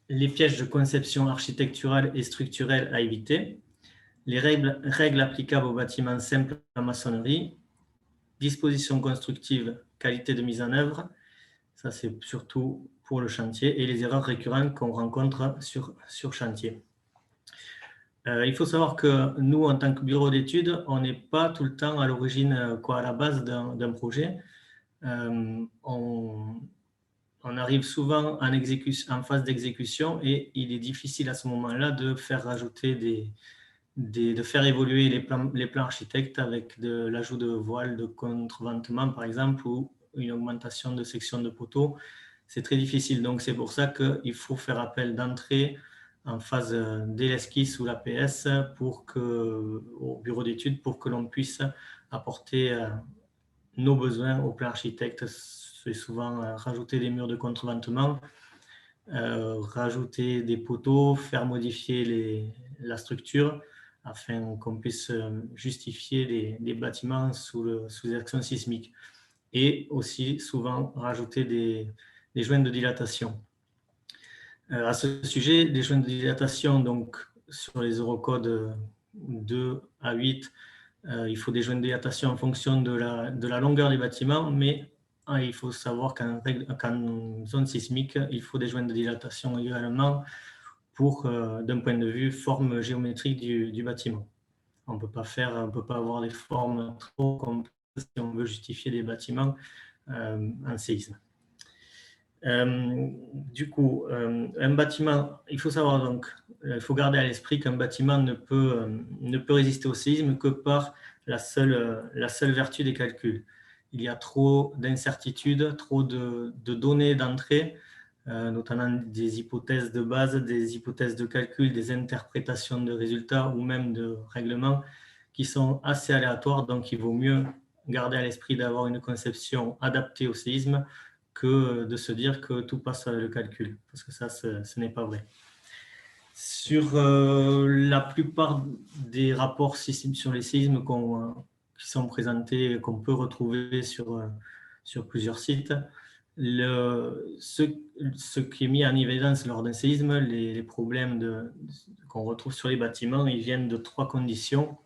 les pièges de conception architecturale et structurelle à éviter, les règles applicables aux bâtiments simples en maçonnerie, dispositions constructives, qualité de mise en œuvre, ça c'est surtout pour le chantier, et les erreurs récurrentes qu'on rencontre sur chantier. Il faut savoir que nous, en tant que bureau d'études, on n'est pas tout le temps à l'origine, à la base d'un projet. On arrive souvent en phase d'exécution et il est difficile à ce moment-là de faire rajouter de faire évoluer les plans architectes avec de l'ajout de voiles, de contreventement par exemple, ou une augmentation de section de poteaux. C'est très difficile, donc c'est pour ça qu'il faut faire appel d'entrée en phase dès l'esquisse ou l'APS au bureau d'études pour que l'on puisse apporter nos besoins au plan architecte. C'est souvent rajouter des murs de contreventement, rajouter des poteaux, faire modifier la structure afin qu'on puisse justifier les bâtiments sous action sismique. Et aussi souvent rajouter des joints de dilatation. À ce sujet, les joints de dilatation, donc sur les eurocodes 2 à 8, il faut des joints de dilatation en fonction de la longueur des bâtiments, mais il faut savoir qu'en zone sismique, il faut des joints de dilatation également d'un point de vue forme géométrique du bâtiment. On ne peut pas avoir des formes trop complexes si on veut justifier des bâtiments en séisme. Du coup, un bâtiment, il faut savoir donc, il faut garder à l'esprit qu'un bâtiment ne peut résister au séisme que par la seule vertu des calculs. Il y a trop d'incertitudes, trop de données d'entrée, notamment des hypothèses de base, des hypothèses de calcul, des interprétations de résultats ou même de règlements qui sont assez aléatoires. Donc, il vaut mieux garder à l'esprit d'avoir une conception adaptée au séisme que de se dire que tout passe avec le calcul, parce que ça, ce n'est pas vrai. Sur la plupart des rapports sur les séismes qui sont présentés, qu'on peut retrouver sur plusieurs sites, ce qui est mis en évidence lors d'un séisme, les problèmes qu'on retrouve sur les bâtiments, ils viennent de 3 conditions.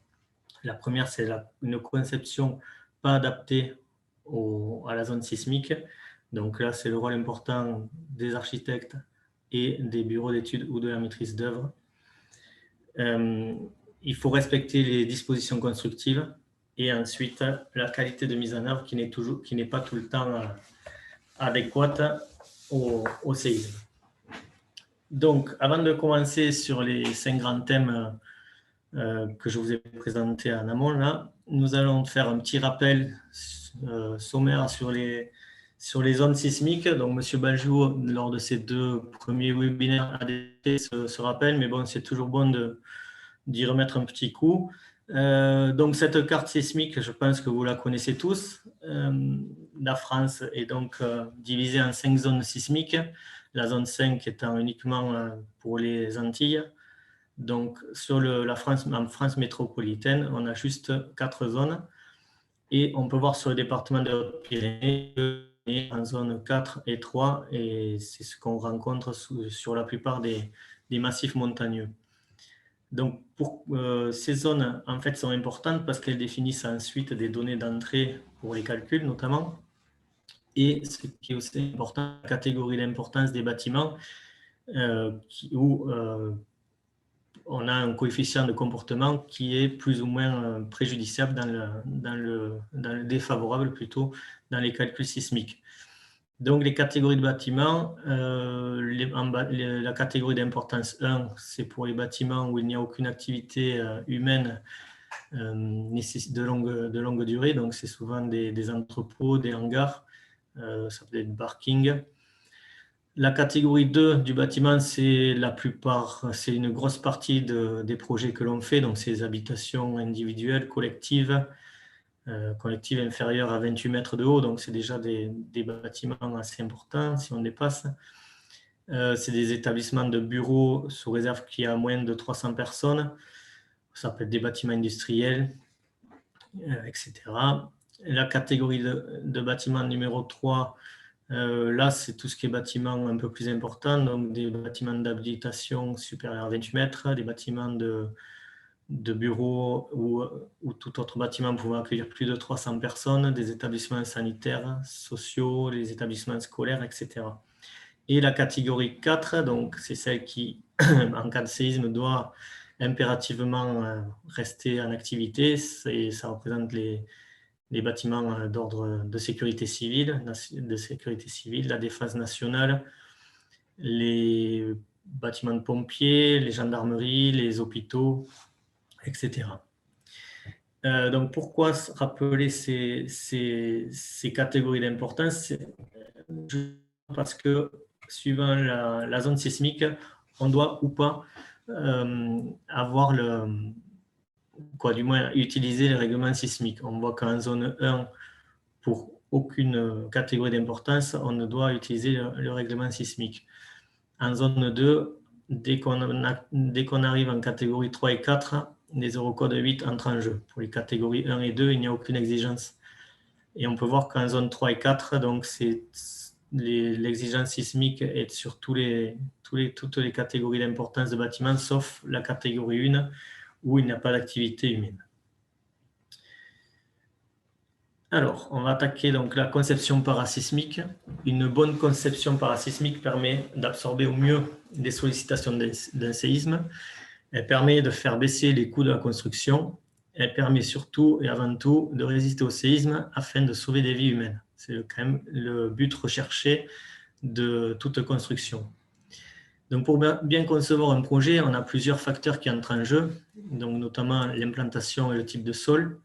La première, c'est une conception pas adaptée à la zone sismique. Donc là, c'est le rôle important des architectes et des bureaux d'études ou de la maîtrise d'œuvre. Il faut respecter les dispositions constructives et ensuite la qualité de mise en œuvre qui n'est pas tout le temps adéquate au séisme. Donc, avant de commencer sur les 5 grands thèmes que je vous ai présentés en amont, là, nous allons faire un petit rappel sommaire sur les zones sismiques. Donc, M. Baljou, lors de ses 2 premiers webinaires, a fait ce rappel, mais bon, c'est toujours bon d'y remettre un petit coup. Donc, cette carte sismique, je pense que vous la connaissez tous. La France est donc divisée en 5 zones sismiques, la zone 5 étant uniquement pour les Antilles. Donc, en France métropolitaine, on a juste 4 zones. Et on peut voir sur le département de Haute-Pyrénées en zone 4 et 3, et c'est ce qu'on rencontre sur la plupart des massifs montagneux. Donc, ces zones, en fait, sont importantes parce qu'elles définissent ensuite des données d'entrée pour les calculs, notamment. Et ce qui est aussi important, la catégorie d'importance des bâtiments, où on a un coefficient de comportement qui est plus ou moins préjudiciable dans le défavorable plutôt dans les calculs sismiques. Donc les catégories de bâtiments, la catégorie d'importance 1, c'est pour les bâtiments où il n'y a aucune activité humaine de longue durée, donc c'est souvent des entrepôts, des hangars, ça peut être des parkings. La catégorie 2 du bâtiment, c'est une grosse partie des projets que l'on fait, donc c'est les habitations individuelles, collectives inférieures à 28 mètres de haut, donc c'est déjà des bâtiments assez importants si on dépasse. C'est des établissements de bureaux sous réserve qu'il y a moins de 300 personnes, ça peut être des bâtiments industriels, etc. La catégorie de bâtiment numéro 3, Là, c'est tout ce qui est bâtiment un peu plus important, donc des bâtiments d'habilitation supérieurs à 28 mètres, des bâtiments de bureaux ou tout autre bâtiment pouvant accueillir plus de 300 personnes, des établissements sanitaires, sociaux, les établissements scolaires, etc. Et la catégorie 4, donc c'est celle qui, en cas de séisme, doit impérativement rester en activité. Ça représente les bâtiments d'ordre de sécurité civile, la défense nationale, les bâtiments de pompiers, les gendarmeries, les hôpitaux, etc. Donc, pourquoi rappeler ces catégories d'importance? Parce que suivant la zone sismique, on doit ou pas avoir du moins utiliser les règlements sismiques. On voit qu'en zone 1, pour aucune catégorie d'importance, on ne doit utiliser le règlement sismique. En zone 2, dès qu'on arrive en catégorie 3 et 4, les Eurocode 8 entrent en jeu. Pour les catégories 1 et 2, il n'y a aucune exigence. Et on peut voir qu'en zone 3 et 4, donc l'exigence sismique est sur toutes les catégories d'importance de bâtiments, sauf la catégorie 1, où il n'y a pas d'activité humaine. Alors, on va attaquer donc la conception parasismique. Une bonne conception parasismique permet d'absorber au mieux les sollicitations d'un séisme. Elle permet de faire baisser les coûts de la construction. Elle permet surtout et avant tout de résister au séisme afin de sauver des vies humaines. C'est quand même le but recherché de toute construction. Donc, pour bien concevoir un projet, on a plusieurs facteurs qui entrent en jeu, donc notamment l'implantation et le type de sol,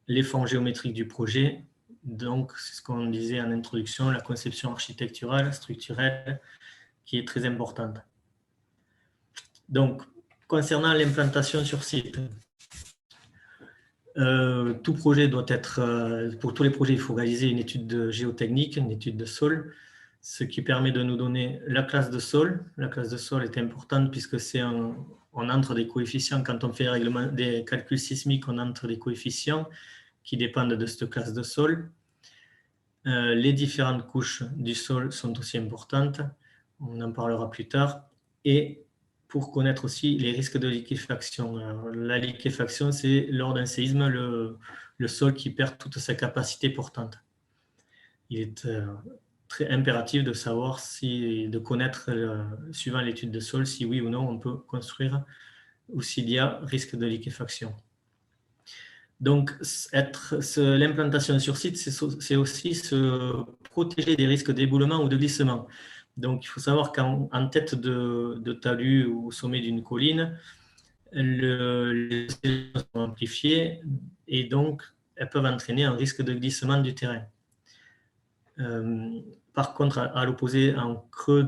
les formes géométriques du projet. Donc, c'est ce qu'on disait en introduction, la conception architecturale, structurelle, qui est très importante. Donc, concernant l'implantation sur site, tout projet doit être, pour tous les projets, il faut réaliser une étude géotechnique, une étude de sol, ce qui permet de nous donner la classe de sol. La classe de sol est importante puisque on entre des coefficients, quand on fait des calculs sismiques, on entre des coefficients qui dépendent de cette classe de sol. Les différentes couches du sol sont aussi importantes, on en parlera plus tard, et pour connaître aussi les risques de liquéfaction. Alors, la liquéfaction, c'est lors d'un séisme, le sol qui perd toute sa capacité portante. Il est très impératif de savoir de connaître, suivant l'étude de sol, si oui ou non on peut construire ou s'il y a risque de liquéfaction. Donc, l'implantation sur site, c'est aussi se protéger des risques d'éboulement ou de glissement. Donc, il faut savoir qu'en tête de talus ou au sommet d'une colline, les oscillations sont amplifiées et donc elles peuvent entraîner un risque de glissement du terrain. Par contre, à l'opposé, en creux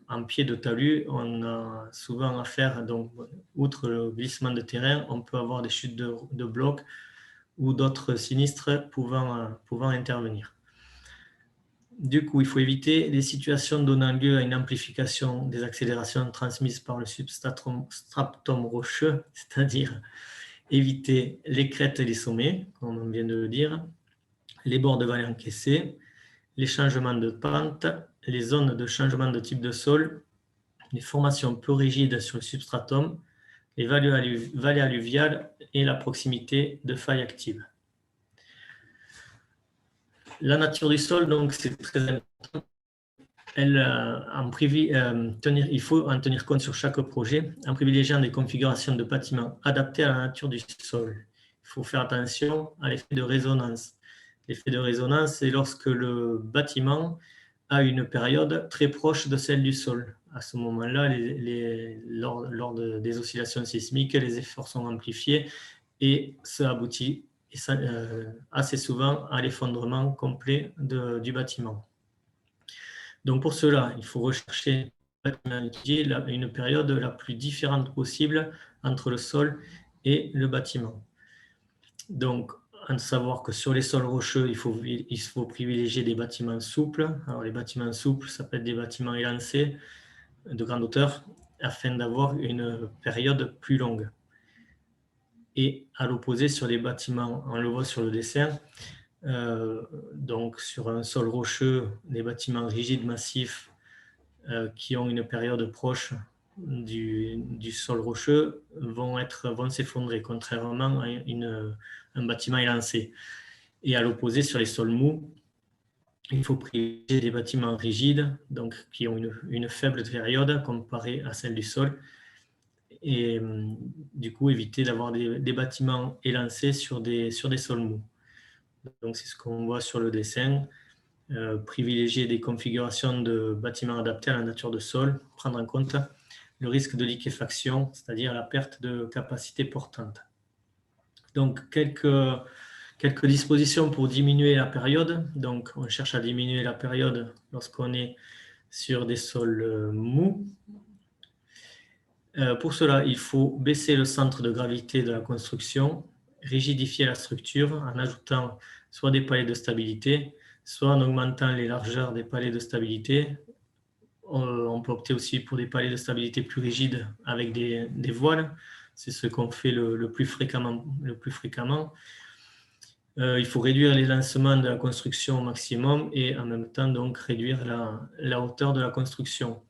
en pied de talus, on a souvent affaire, donc, outre le glissement de terrain, on peut avoir des chutes de blocs ou d'autres sinistres pouvant intervenir. Du coup, il faut éviter les situations donnant lieu à une amplification des accélérations transmises par le substratum rocheux, c'est-à-dire éviter les crêtes et les sommets, comme on vient de le dire, les bords de vallée encaissés, les changements de pente, les zones de changement de type de sol, les formations peu rigides sur le substratum, les vallées alluviales et la proximité de failles actives. La nature du sol, donc, c'est très important. Il faut en tenir compte sur chaque projet en privilégiant des configurations de bâtiments adaptées à la nature du sol. Il faut faire attention à l'effet de résonance. L'effet de résonance, c'est lorsque le bâtiment a une période très proche de celle du sol. À ce moment-là, lors des oscillations sismiques, les efforts sont amplifiés et ça aboutit assez souvent à l'effondrement complet du bâtiment. Donc pour cela, il faut rechercher une période la plus différente possible entre le sol et le bâtiment. Donc, à savoir que sur les sols rocheux, il faut privilégier des bâtiments souples. Alors les bâtiments souples, ça peut être des bâtiments élancés de grande hauteur afin d'avoir une période plus longue. Et à l'opposé, sur les bâtiments, on le voit sur le dessin, Donc sur un sol rocheux, des bâtiments rigides massifs qui ont une période proche du sol rocheux vont s'effondrer, contrairement à un bâtiment élancé. Et à l'opposé, sur les sols mous, il faut privilégier des bâtiments rigides, donc qui ont une faible période comparée à celle du sol, et du coup éviter d'avoir des bâtiments élancés sur des sols mous. Donc c'est ce qu'on voit sur le dessin. Privilégier des configurations de bâtiments adaptés à la nature de sol, prendre en compte le risque de liquéfaction, c'est-à-dire la perte de capacité portante. Donc quelques dispositions pour diminuer la période. Donc on cherche à diminuer la période lorsqu'on est sur des sols mous. Pour cela, il faut baisser le centre de gravité de la construction, rigidifier la structure en ajoutant soit des palets de stabilité, soit en augmentant les largeurs des palets de stabilité. On peut opter aussi pour des palets de stabilité plus rigides avec des voiles. C'est ce qu'on fait le plus fréquemment. Il faut réduire les lancements de la construction au maximum et en même temps donc réduire la hauteur de la construction.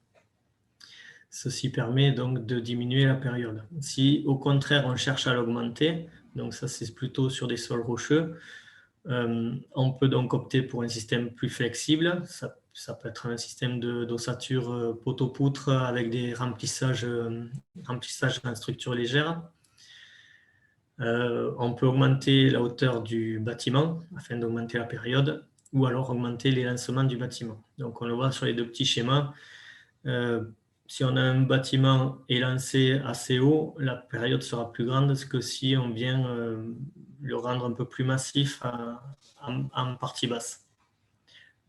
Ceci permet donc de diminuer la période. Si au contraire on cherche à l'augmenter, donc ça c'est plutôt sur des sols rocheux, on peut donc opter pour un système plus flexible. Ça peut être un système d'ossature poteau-poutre avec des remplissages en structure légère. On peut augmenter la hauteur du bâtiment afin d'augmenter la période ou alors augmenter les lancements du bâtiment. Donc on le voit sur les deux petits schémas. Si on a un bâtiment élancé assez haut, la période sera plus grande que si on vient le rendre un peu plus massif en partie basse,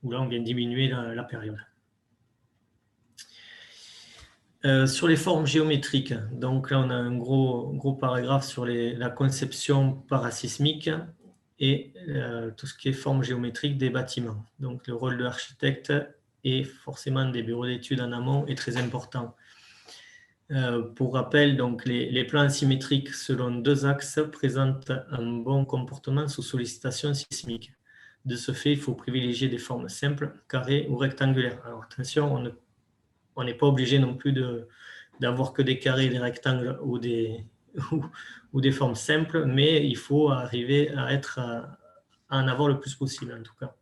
où là on vient diminuer la période. Sur les formes géométriques, donc là on a un gros paragraphe sur la conception parasismique et tout ce qui est forme géométrique des bâtiments. Donc le rôle de l'architecte et forcément des bureaux d'études en amont est très important. Pour rappel, donc les plans symétriques selon deux axes présentent un bon comportement sous sollicitation sismique. De ce fait, il faut privilégier des formes simples, carrées ou rectangulaires. Alors attention, on n'est pas obligé non plus d'avoir que des carrés, des rectangles ou des formes simples, mais il faut arriver à en avoir le plus possible en tout cas.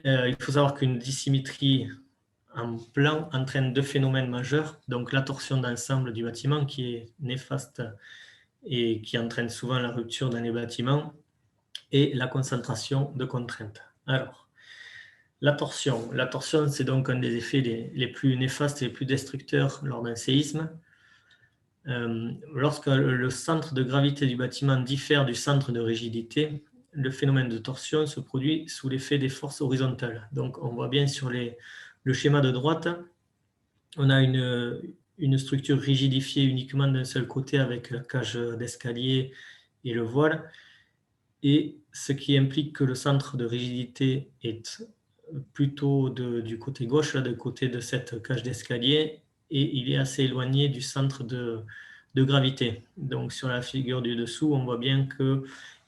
Il faut savoir qu'une dissymétrie en plan entraîne deux phénomènes majeurs, donc la torsion d'ensemble du bâtiment qui est néfaste et qui entraîne souvent la rupture dans les bâtiments, et la concentration de contraintes. Alors, la torsion, c'est donc un des effets les plus néfastes et les plus destructeurs lors d'un séisme. Lorsque le centre de gravité du bâtiment diffère du centre de rigidité, le phénomène de torsion se produit sous l'effet des forces horizontales. Donc on voit bien sur le schéma de droite, on a une structure rigidifiée uniquement d'un seul côté avec la cage d'escalier et le voile, et ce qui implique que le centre de rigidité est plutôt du côté gauche, là, du côté de cette cage d'escalier, et il est assez éloigné du centre de gravité. Donc sur la figure du dessous, on voit bien qu'il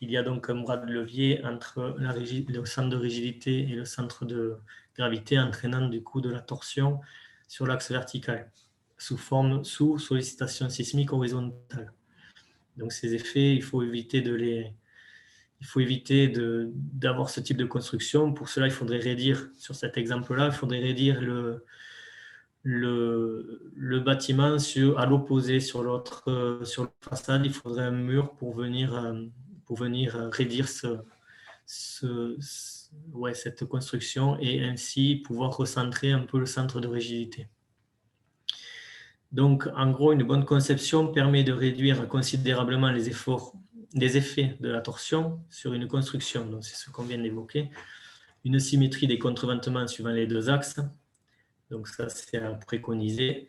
y a donc un bras de levier entre le centre de rigidité et le centre de gravité, entraînant du coup de la torsion sur l'axe vertical, sous sollicitation sismique horizontale. Donc ces effets, il faut éviter d'avoir ce type de construction. Pour cela, il faudrait réduire, sur cet exemple-là, il faudrait réduire le bâtiment à l'opposé, sur la façade. Il faudrait un mur pour venir réduire cette construction et ainsi pouvoir recentrer un peu le centre de rigidité. Donc, en gros, une bonne conception permet de réduire considérablement les effets de la torsion sur une construction. Donc, c'est ce qu'on vient d'évoquer. Une symétrie des contreventements suivant les deux axes. Donc, ça, c'est à préconiser.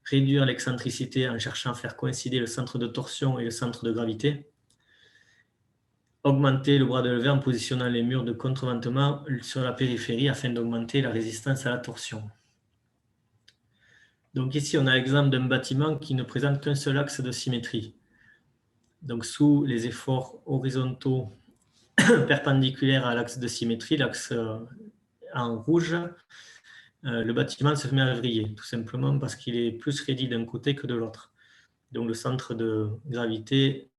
Réduire l'excentricité en cherchant à faire coïncider le centre de torsion et le centre de gravité. Augmenter le bras de levier en positionnant les murs de contreventement sur la périphérie afin d'augmenter la résistance à la torsion. Donc ici, on a l'exemple d'un bâtiment qui ne présente qu'un seul axe de symétrie. Donc sous les efforts horizontaux perpendiculaire à l'axe de symétrie, l'axe en rouge, le bâtiment se met à vriller, tout simplement parce qu'il est plus raidi d'un côté que de l'autre. Donc le centre de gravité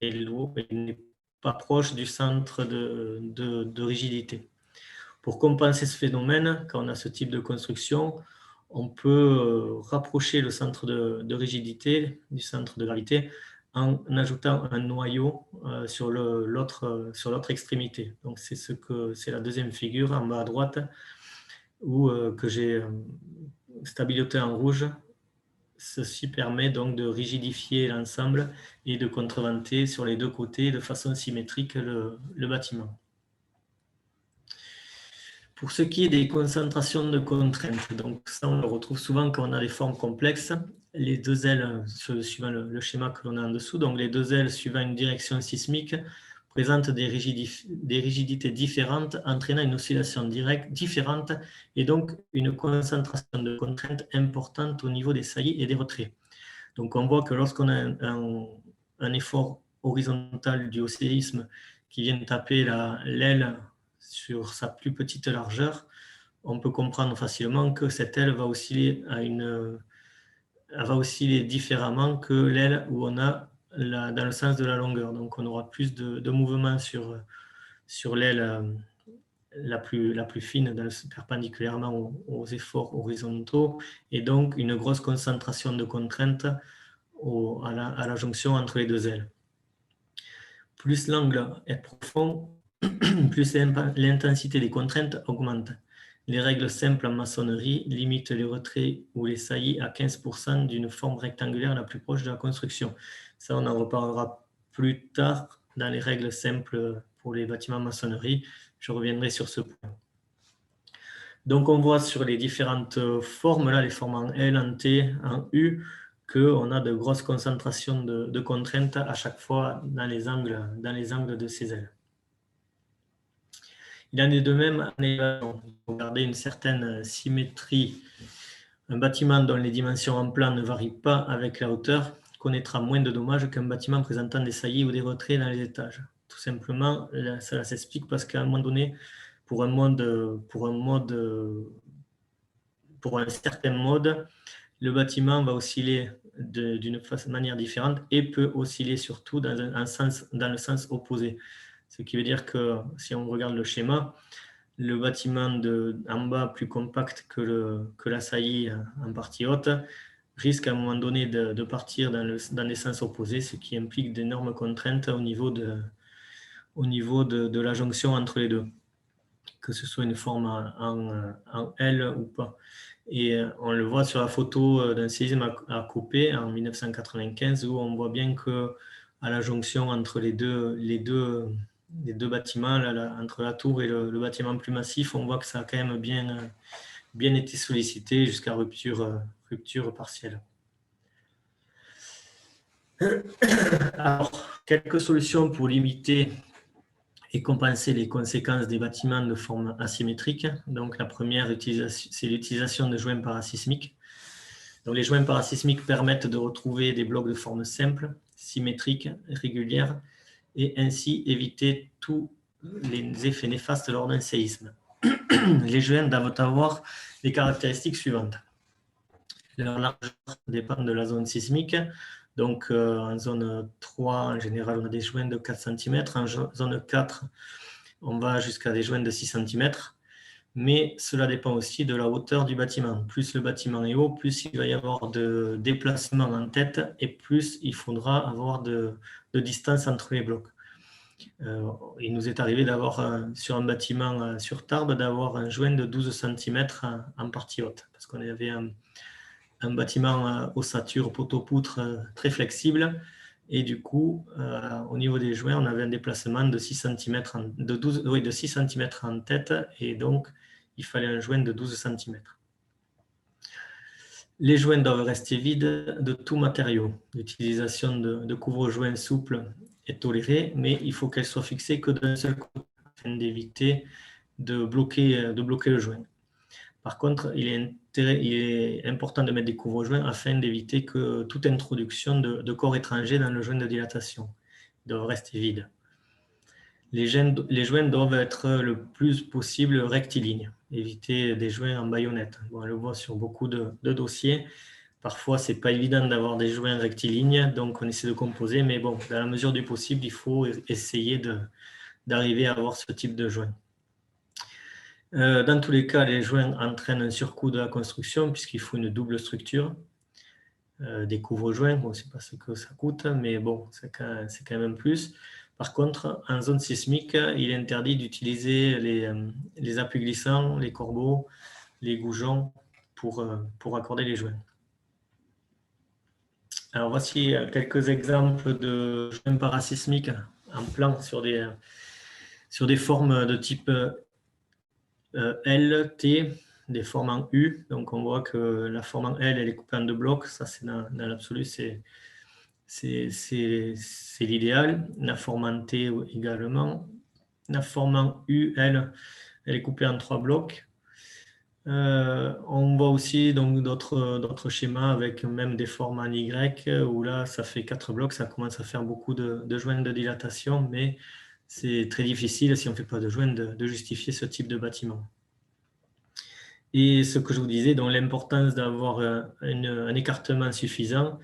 n'est pas proche du centre de rigidité. Pour compenser ce phénomène, quand on a ce type de construction, on peut rapprocher le centre de rigidité du centre de gravité en ajoutant un noyau sur l'autre extrémité. Donc c'est la deuxième figure en bas à droite où que j'ai stabilité en rouge. Ceci permet donc de rigidifier l'ensemble et de contreventer sur les deux côtés de façon symétrique le bâtiment. Pour ce qui est des concentrations de contraintes, donc ça on le retrouve souvent quand on a des formes complexes, les deux ailes, suivant le schéma que l'on a en dessous, donc les deux ailes suivant une direction sismique présentent des rigidités différentes, entraînant une oscillation directe différente et donc une concentration de contraintes importante au niveau des saillies et des retraits. Donc on voit que lorsqu'on a un effort horizontal dû au séisme qui vient taper l'aile sur sa plus petite largeur, on peut comprendre facilement que cette aile va osciller différemment que l'aile où on a dans le sens de la longueur. Donc on aura plus de mouvement sur l'aile la plus fine perpendiculairement aux efforts horizontaux et donc une grosse concentration de contraintes à la jonction entre les deux ailes. Plus l'angle est profond, plus l'intensité des contraintes augmente. Les règles simples en maçonnerie limitent les retraits ou les saillies à 15% d'une forme rectangulaire la plus proche de la construction. Ça, on en reparlera plus tard dans les règles simples pour les bâtiments en maçonnerie. Je reviendrai sur ce point. Donc, on voit sur les différentes formes, là, les formes en L, en T, en U, qu'on a de grosses concentrations de contraintes à chaque fois dans les angles de ces ailes. Il en est de même en élévation. Pour garder une certaine symétrie, un bâtiment dont les dimensions en plan ne varient pas avec la hauteur connaîtra moins de dommages qu'un bâtiment présentant des saillies ou des retraits dans les étages. Tout simplement, cela s'explique parce qu'à un moment donné, pour un certain mode, le bâtiment va osciller d'une manière différente et peut osciller surtout dans le sens opposé. Ce qui veut dire que si on regarde le schéma, le bâtiment en bas plus compact que la saillie en partie haute risque à un moment donné de partir dans les sens opposés, ce qui implique d'énormes contraintes au niveau de la jonction entre les deux, que ce soit une forme en L ou pas. Et on le voit sur la photo d'un séisme à Coppet en 1995 où on voit bien que à la jonction entre les deux bâtiments, là, entre la tour et le bâtiment plus massif, on voit que ça a quand même bien été sollicité jusqu'à rupture partielle. Alors, quelques solutions pour limiter et compenser les conséquences des bâtiments de forme asymétrique. Donc, la première, c'est l'utilisation de joints parasismiques. Donc, les joints parasismiques permettent de retrouver des blocs de forme simple, symétriques, régulières, et ainsi éviter tous les effets néfastes lors d'un séisme. Les joints doivent avoir les caractéristiques suivantes. Leur largeur dépend de la zone sismique. Donc, en zone 3, en général, on a des joints de 4 cm. En zone 4, on va jusqu'à des joints de 6 cm. Mais cela dépend aussi de la hauteur du bâtiment. Plus le bâtiment est haut, plus il va y avoir de déplacement en tête et plus il faudra avoir de distance entre les blocs. Il nous est arrivé d'avoir, sur un bâtiment sur Tarbes, d'avoir un joint de 12 cm en partie haute, parce qu'on avait un bâtiment ossature poteau-poutre très flexible, et du coup, au niveau des joints, on avait un déplacement de 6 cm, de 6 cm en tête, et donc il fallait un joint de 12 cm. Les joints doivent rester vides de tout matériau. L'utilisation de couvre-joints souples est tolérée, mais il faut qu'elle soit fixée que d'un seul côté, afin d'éviter de bloquer le joint. Par contre, il est important de mettre des couvre-joints afin d'éviter que toute introduction de corps étrangers dans le joint de dilatation. Ils doivent rester vides. les joints doivent être le plus possible rectilignes, éviter des joints en baïonnette. Bon, on le voit sur beaucoup de dossiers. Parfois, ce n'est pas évident d'avoir des joints rectilignes, donc on essaie de composer, mais bon, dans la mesure du possible, il faut essayer d'arriver à avoir ce type de joint. Dans tous les cas, les joints entraînent un surcoût de la construction puisqu'il faut une double structure. Des couvre-joints, bon, c'est pas ce que ça coûte, mais bon, c'est quand même un plus. Par contre, en zone sismique, il est interdit d'utiliser les appuis glissants, les corbeaux, les goujons pour accorder les joints. Alors voici quelques exemples de joints parasismiques en plan sur des formes de type L, T, des formes en U. Donc on voit que la forme en L, elle est coupée en 2 blocs. Ça, c'est dans l'absolu, c'est l'idéal. La forme en T également. La forme en U, elle est coupée en 3 blocs. On voit aussi donc d'autres schémas avec même des formes en Y où là ça fait 4 blocs, ça commence à faire beaucoup de joints de dilatation, mais c'est très difficile si on ne fait pas de joints de justifier ce type de bâtiment. Et ce que je vous disais, donc l'importance d'avoir un écartement suffisant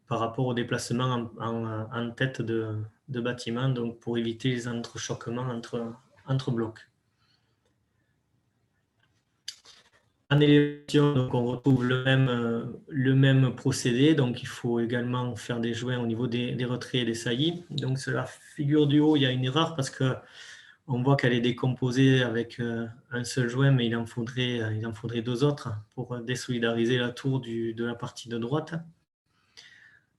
par rapport au déplacement en tête de bâtiment, donc pour éviter les entrechoquements entre blocs. En élévation, donc on retrouve le même procédé, donc il faut également faire des joints au niveau des retraits et des saillies. Donc sur la figure du haut, il y a une erreur parce qu'on voit qu'elle est décomposée avec un seul joint, mais il en faudrait 2 autres pour désolidariser la tour de la partie de droite.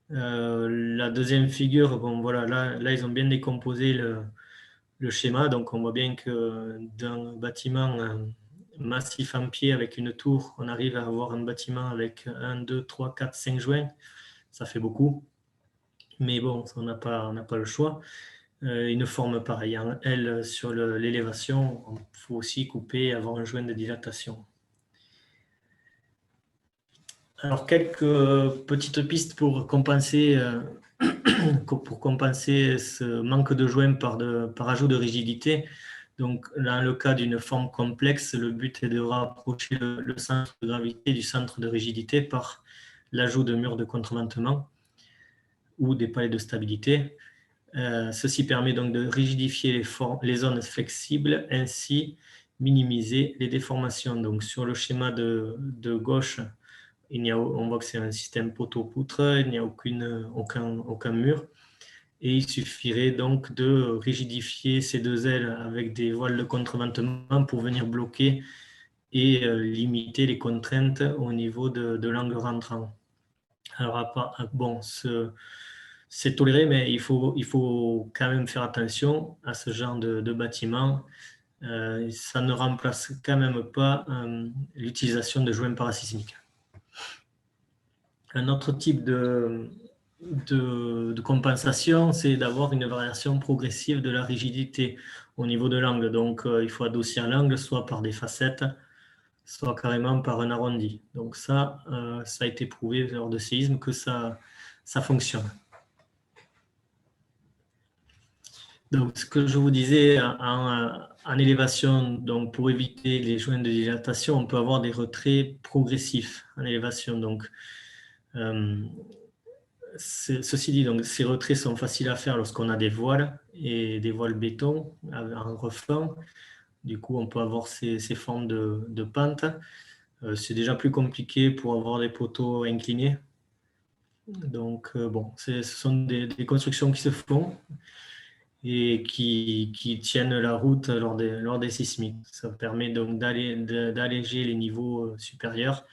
La deuxième figure, bon voilà, là ils ont bien décomposé le schéma, donc on voit bien que d'un bâtiment massif en pied avec une tour, on arrive à avoir un bâtiment avec 1, 2, 3, 4, 5 joints. Ça fait beaucoup. Mais bon, on n'a pas le choix. Une forme pareille en L sur l'élévation, il faut aussi couper et avoir un joint de dilatation. Alors, quelques petites pistes pour compenser ce manque de joints par ajout de rigidité. Donc, dans le cas d'une forme complexe, le but est de rapprocher le centre de gravité du centre de rigidité par l'ajout de murs de contreventement ou des palets de stabilité. Ceci permet donc de rigidifier les zones flexibles, ainsi minimiser les déformations. Donc, sur le schéma de gauche, on voit que c'est un système poteau-poutre, il n'y a aucun mur. Et il suffirait donc de rigidifier ces 2 ailes avec des voiles de contreventement pour venir bloquer et limiter les contraintes au niveau de l'angle rentrant. Alors, bon, c'est toléré, mais il faut quand même faire attention à ce genre de bâtiment. Ça ne remplace quand même pas l'utilisation de joints parasismiques. Un autre type de compensation, c'est d'avoir une variation progressive de la rigidité au niveau de l'angle. Donc, il faut adoucir l'angle soit par des facettes, soit carrément par un arrondi. Donc ça a été prouvé lors de séismes que ça fonctionne. Donc, ce que je vous disais en élévation, donc pour éviter les joints de dilatation, on peut avoir des retraits progressifs en élévation. Donc, ceci dit, donc, ces retraits sont faciles à faire lorsqu'on a des voiles et des voiles béton en refend. Du coup, on peut avoir ces formes de pente. C'est déjà plus compliqué pour avoir des poteaux inclinés. Donc, bon, ce sont des constructions qui se font et qui tiennent la route lors des sismiques. Ça permet donc d'alléger les niveaux supérieurs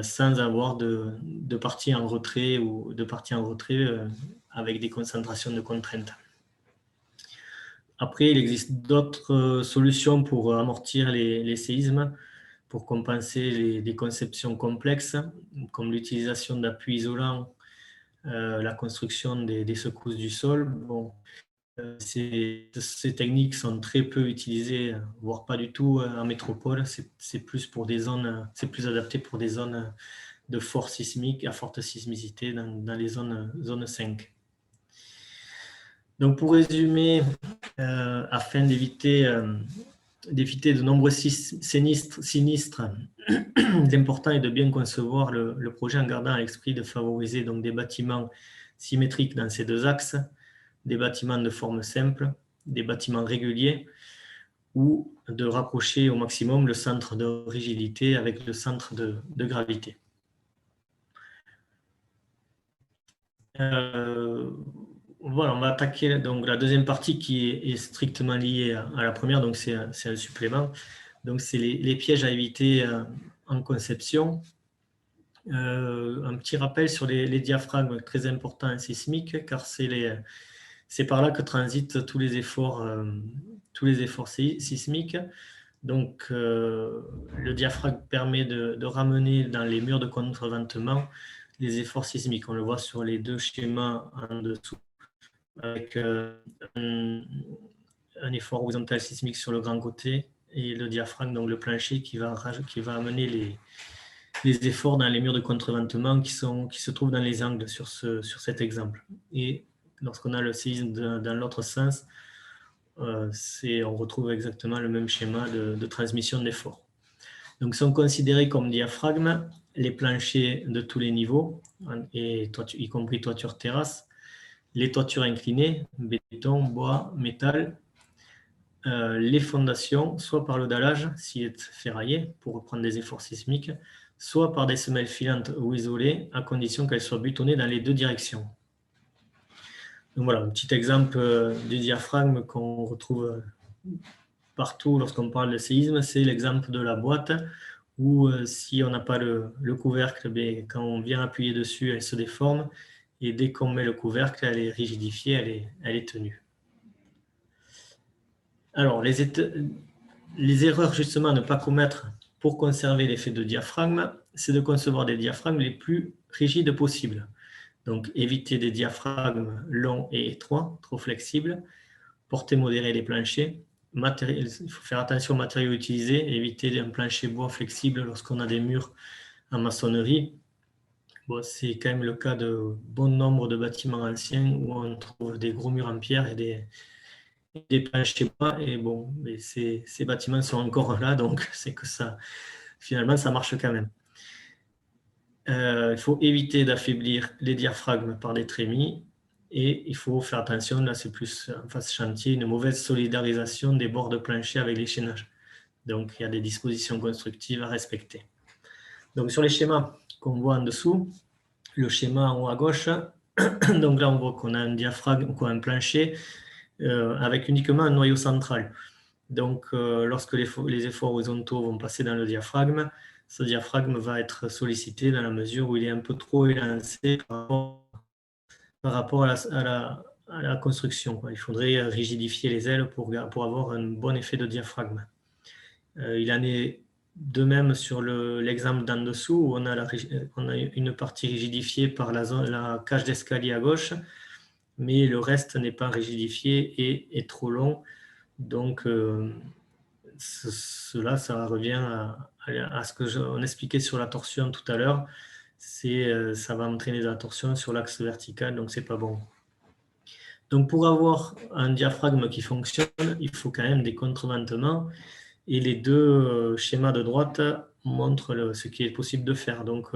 sans avoir de partie en retrait ou de partie en retrait avec des concentrations de contraintes. Après, il existe d'autres solutions pour amortir les séismes, pour compenser des conceptions complexes, comme l'utilisation d'appuis isolants, la construction des secousses du sol. Bon, ces techniques sont très peu utilisées, voire pas du tout en métropole. C'est plus pour des zones, c'est plus adapté pour des zones de fort sismique, à forte sismicité dans les zones 5. Donc, pour résumer, afin d'éviter de nombreux sinistres, l'important est de bien concevoir le projet en gardant à l'esprit de favoriser donc, des bâtiments symétriques dans ces deux axes, des bâtiments de forme simple, des bâtiments réguliers, ou de rapprocher au maximum le centre de rigidité avec le centre de gravité. Voilà, on va attaquer donc la deuxième partie qui est strictement liée à la première, donc c'est un supplément. Donc c'est les pièges à éviter en conception. Un petit rappel sur les diaphragmes très importants sismiques, car c'est par là que transitent tous les efforts sismiques. Donc le diaphragme permet de ramener dans les murs de contreventement les efforts sismiques. On le voit sur les deux schémas en dessous, avec un effort horizontal sismique sur le grand côté et le diaphragme, donc le plancher, qui va amener les efforts dans les murs de contreventement qui se trouvent dans les angles sur cet exemple. Et lorsqu'on a le séisme dans l'autre sens, on retrouve exactement le même schéma de transmission d'efforts. Donc, sont considérés comme diaphragmes les planchers de tous les niveaux, y compris toiture terrasse, les toitures inclinées, béton, bois, métal, les fondations, soit par le dallage, si est ferraillé, pour reprendre des efforts sismiques, soit par des semelles filantes ou isolées, à condition qu'elles soient butonnées dans les deux directions. Donc voilà, un petit exemple du diaphragme qu'on retrouve partout lorsqu'on parle de séisme, c'est l'exemple de la boîte, où si on n'a pas le couvercle, quand on vient appuyer dessus, elle se déforme, et dès qu'on met le couvercle, elle est rigidifiée, elle est tenue. Alors, les erreurs justement à ne pas commettre pour conserver l'effet de diaphragme, c'est de concevoir des diaphragmes les plus rigides possibles. Donc, éviter des diaphragmes longs et étroits, trop flexibles, portée modérée des planchers. Il faut faire attention aux matériaux utilisés, éviter un plancher bois flexible lorsqu'on a des murs en maçonnerie. Bon, c'est quand même le cas de bon nombre de bâtiments anciens où on trouve des gros murs en pierre et des planchers bois. Et bon, mais ces bâtiments sont encore là, donc c'est que finalement, ça marche quand même. Il faut éviter d'affaiblir les diaphragmes par des trémies. Et il faut faire attention, là c'est plus en phase chantier, une mauvaise solidarisation des bords de plancher avec les chaînages. Donc il y a des dispositions constructives à respecter. Donc sur les schémas qu'on voit en dessous, le schéma en haut à gauche, donc là on voit qu'on a un diaphragme, un plancher avec uniquement un noyau central. Donc lorsque les efforts horizontaux vont passer dans le diaphragme, ce diaphragme va être sollicité dans la mesure où il est un peu trop élancé par rapport à la construction. Il faudrait rigidifier les ailes pour avoir un bon effet de diaphragme. Il en est de même sur l'exemple d'en dessous, où on a une partie rigidifiée par la cage d'escalier à gauche, mais le reste n'est pas rigidifié et est trop long. Donc, cela, ça revient à ce qu'on expliquait sur la torsion tout à l'heure. Ça va entraîner de la torsion sur l'axe vertical, donc c'est pas bon. Donc pour avoir un diaphragme qui fonctionne, il faut quand même des contreventements, et les deux schémas de droite montrent ce qui est possible de faire. Donc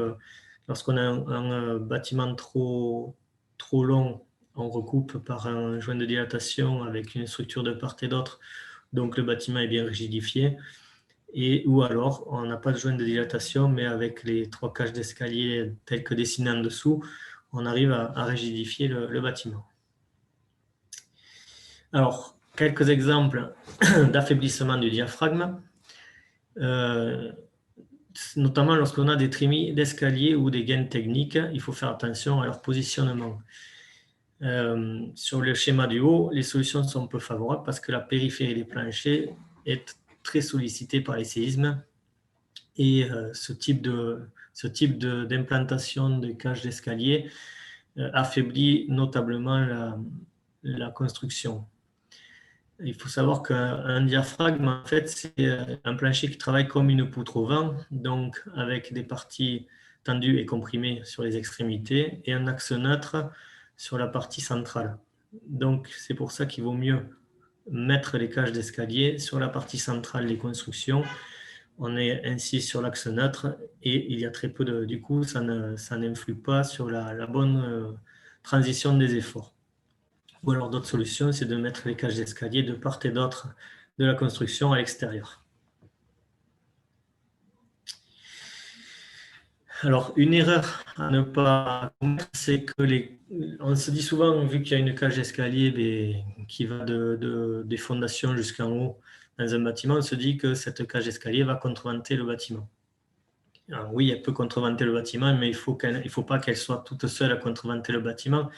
lorsqu'on a un bâtiment trop long, on recoupe par un joint de dilatation avec une structure de part et d'autre, donc le bâtiment est bien rigidifié. Ou alors, on n'a pas de joint de dilatation, mais avec les trois cages d'escalier telles que dessinées en dessous, on arrive à rigidifier le bâtiment. Alors, quelques exemples d'affaiblissement du diaphragme, notamment lorsqu'on a des trémies d'escalier ou des gaines techniques, il faut faire attention à leur positionnement. Sur le schéma du haut, les solutions sont peu favorables parce que la périphérie des planchers est très sollicitée par les séismes, et ce type d'implantation de cages d'escalier affaiblit notablement la construction. Il faut savoir qu'un diaphragme, en fait, c'est un plancher qui travaille comme une poutre au vent, donc avec des parties tendues et comprimées sur les extrémités et un axe neutre sur la partie centrale. Donc, c'est pour ça qu'il vaut mieux mettre les cages d'escalier sur la partie centrale des constructions. On est ainsi sur l'axe neutre et il y a très peu de... Du coup, ça n'influe pas sur la bonne transition des efforts. Ou alors d'autres solutions, c'est de mettre les cages d'escalier de part et d'autre de la construction à l'extérieur. Alors, une erreur à ne pas commettre, c'est que on se dit souvent, vu qu'il y a une cage d'escalier qui va des fondations jusqu'en haut dans un bâtiment, on se dit que cette cage d'escalier va contreventer le bâtiment. Alors oui, elle peut contreventer le bâtiment, mais il ne faut pas qu'elle soit toute seule à contreventer le bâtiment.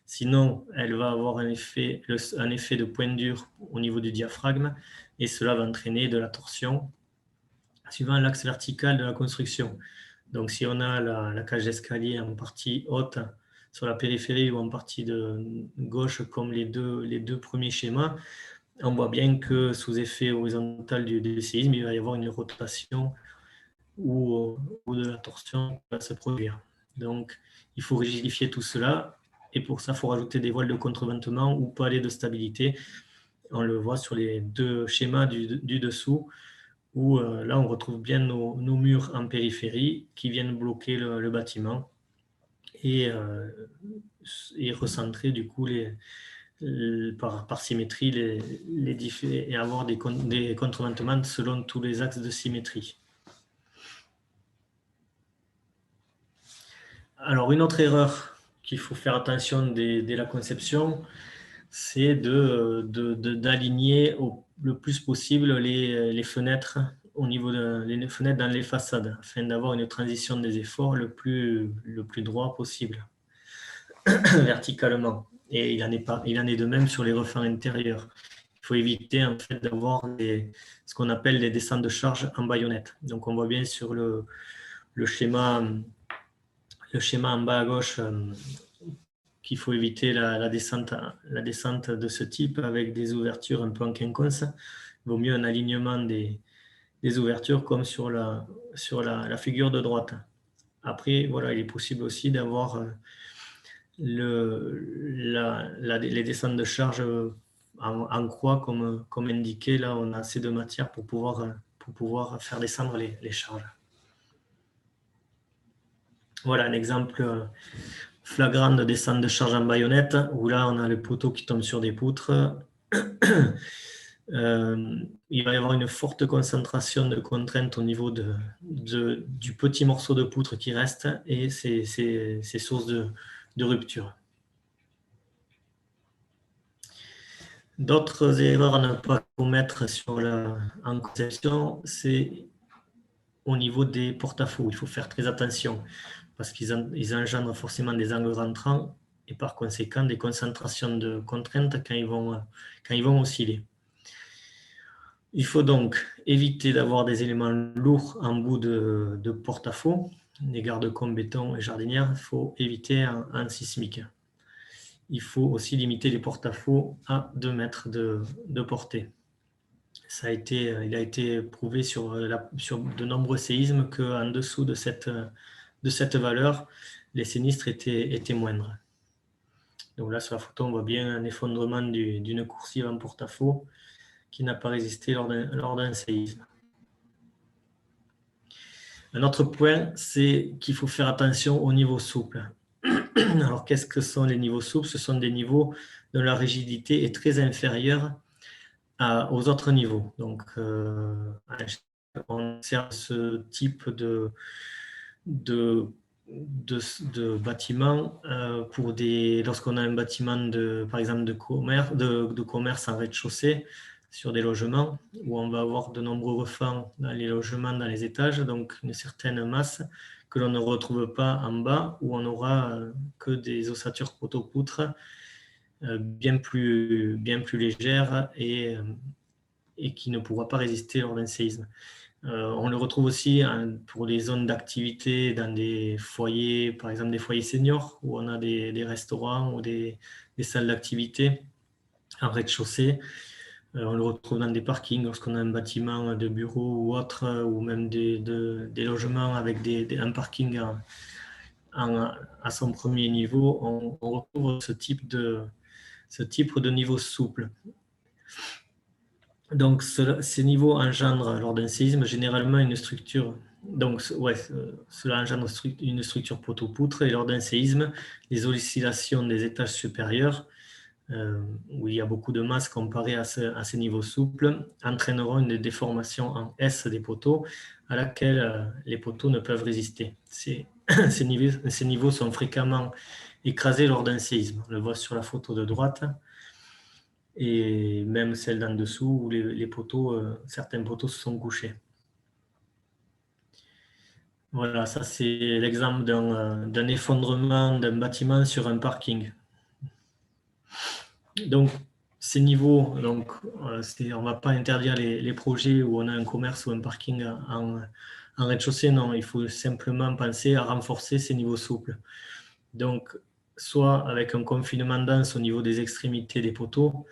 Sinon, elle va avoir un effet de point dur au niveau du diaphragme et cela va entraîner de la torsion suivant l'axe vertical de la construction. Donc, si on a la cage d'escalier en partie haute sur la périphérie ou en partie de gauche, comme les deux premiers schémas, on voit bien que sous effet horizontal du séisme, il va y avoir une rotation ou de la torsion qui va se produire. Donc, il faut rigidifier tout cela. Et pour ça, il faut rajouter des voiles de contreventement ou palets de stabilité. On le voit sur les deux schémas du dessous, où là, on retrouve bien nos murs en périphérie qui viennent bloquer le bâtiment et recentrer du coup par symétrie et avoir des contreventements selon tous les axes de symétrie. Alors, une autre erreur qu'il faut faire attention dès la conception, c'est d'aligner le plus possible les fenêtres au niveau les fenêtres dans les façades, afin d'avoir une transition des efforts le plus droit possible, verticalement. Et il en est de même sur les refaits intérieurs. Il faut éviter en fait d'avoir ce qu'on appelle les descentes de charge en baïonnette. Donc on voit bien sur le schéma en bas à gauche qu'il faut éviter la descente de ce type avec des ouvertures un peu en quinconce. Il vaut mieux un alignement des ouvertures comme sur la figure de droite. Après, voilà, il est possible aussi d'avoir les descentes de charge en croix comme indiqué. Là, on a assez de matière pour pouvoir faire descendre les charges. Voilà un exemple flagrant de descente de charge en baïonnette, où là, on a le poteau qui tombe sur des poutres. Il va y avoir une forte concentration de contraintes au niveau du petit morceau de poutre qui reste et ces sources de rupture. D'autres erreurs à ne pas commettre en conception, c'est au niveau des porte-à-faux. Il faut faire très attention parce qu'ils engendrent forcément des angles rentrants et par conséquent des concentrations de contraintes quand ils vont osciller. Il faut donc éviter d'avoir des éléments lourds en bout de porte-à-faux, des garde-côtes béton et jardinières. Il faut éviter un sismique. Il faut aussi limiter les porte-à-faux à 2 mètres de portée. Il a été prouvé sur de nombreux séismes qu'en dessous de cette valeur, les sinistres étaient moindres. Donc là, sur la photo, on voit bien un effondrement d'une coursive en porte-à-faux qui n'a pas résisté lors d'un séisme. Un autre point, c'est qu'il faut faire attention aux niveaux souples. Alors, qu'est-ce que sont les niveaux souples? Ce sont des niveaux dont la rigidité est très inférieure aux autres niveaux. Donc, on observe ce type de bâtiment lorsqu'on a un bâtiment par exemple de commerce en rez-de-chaussée sur des logements où on va avoir de nombreux refends dans les logements, dans les étages, donc une certaine masse que l'on ne retrouve pas en bas où on n'aura que des ossatures poteau-poutre bien plus légères et qui ne pourra pas résister lors d'un séisme. On le retrouve aussi pour les zones d'activité dans des foyers, par exemple des foyers seniors, où on a des restaurants ou des salles d'activité en rez-de-chaussée. On le retrouve dans des parkings lorsqu'on a un bâtiment de bureau ou autre, ou même des logements avec un parking à son premier niveau. On retrouve ce type ce type de niveau souple. Donc, ces niveaux engendrent, lors d'un séisme, généralement une structure. Donc, ouais, cela engendre une structure poteau-poutre, et lors d'un séisme, les oscillations des étages supérieurs, où il y a beaucoup de masse comparée à ces niveaux souples, entraîneront une déformation en S des poteaux à laquelle les poteaux ne peuvent résister. Ces niveaux sont fréquemment écrasés lors d'un séisme. On le voit sur la photo de droite, et même celle d'en dessous où les poteaux, certains poteaux se sont couchés. Voilà, ça c'est l'exemple d'un effondrement d'un bâtiment sur un parking. Donc, ces niveaux, donc, on ne va pas interdire les projets où on a un commerce ou un parking en rez-de-chaussée, non, il faut simplement penser à renforcer ces niveaux souples. Donc, soit avec un confinement dense au niveau des extrémités des poteaux,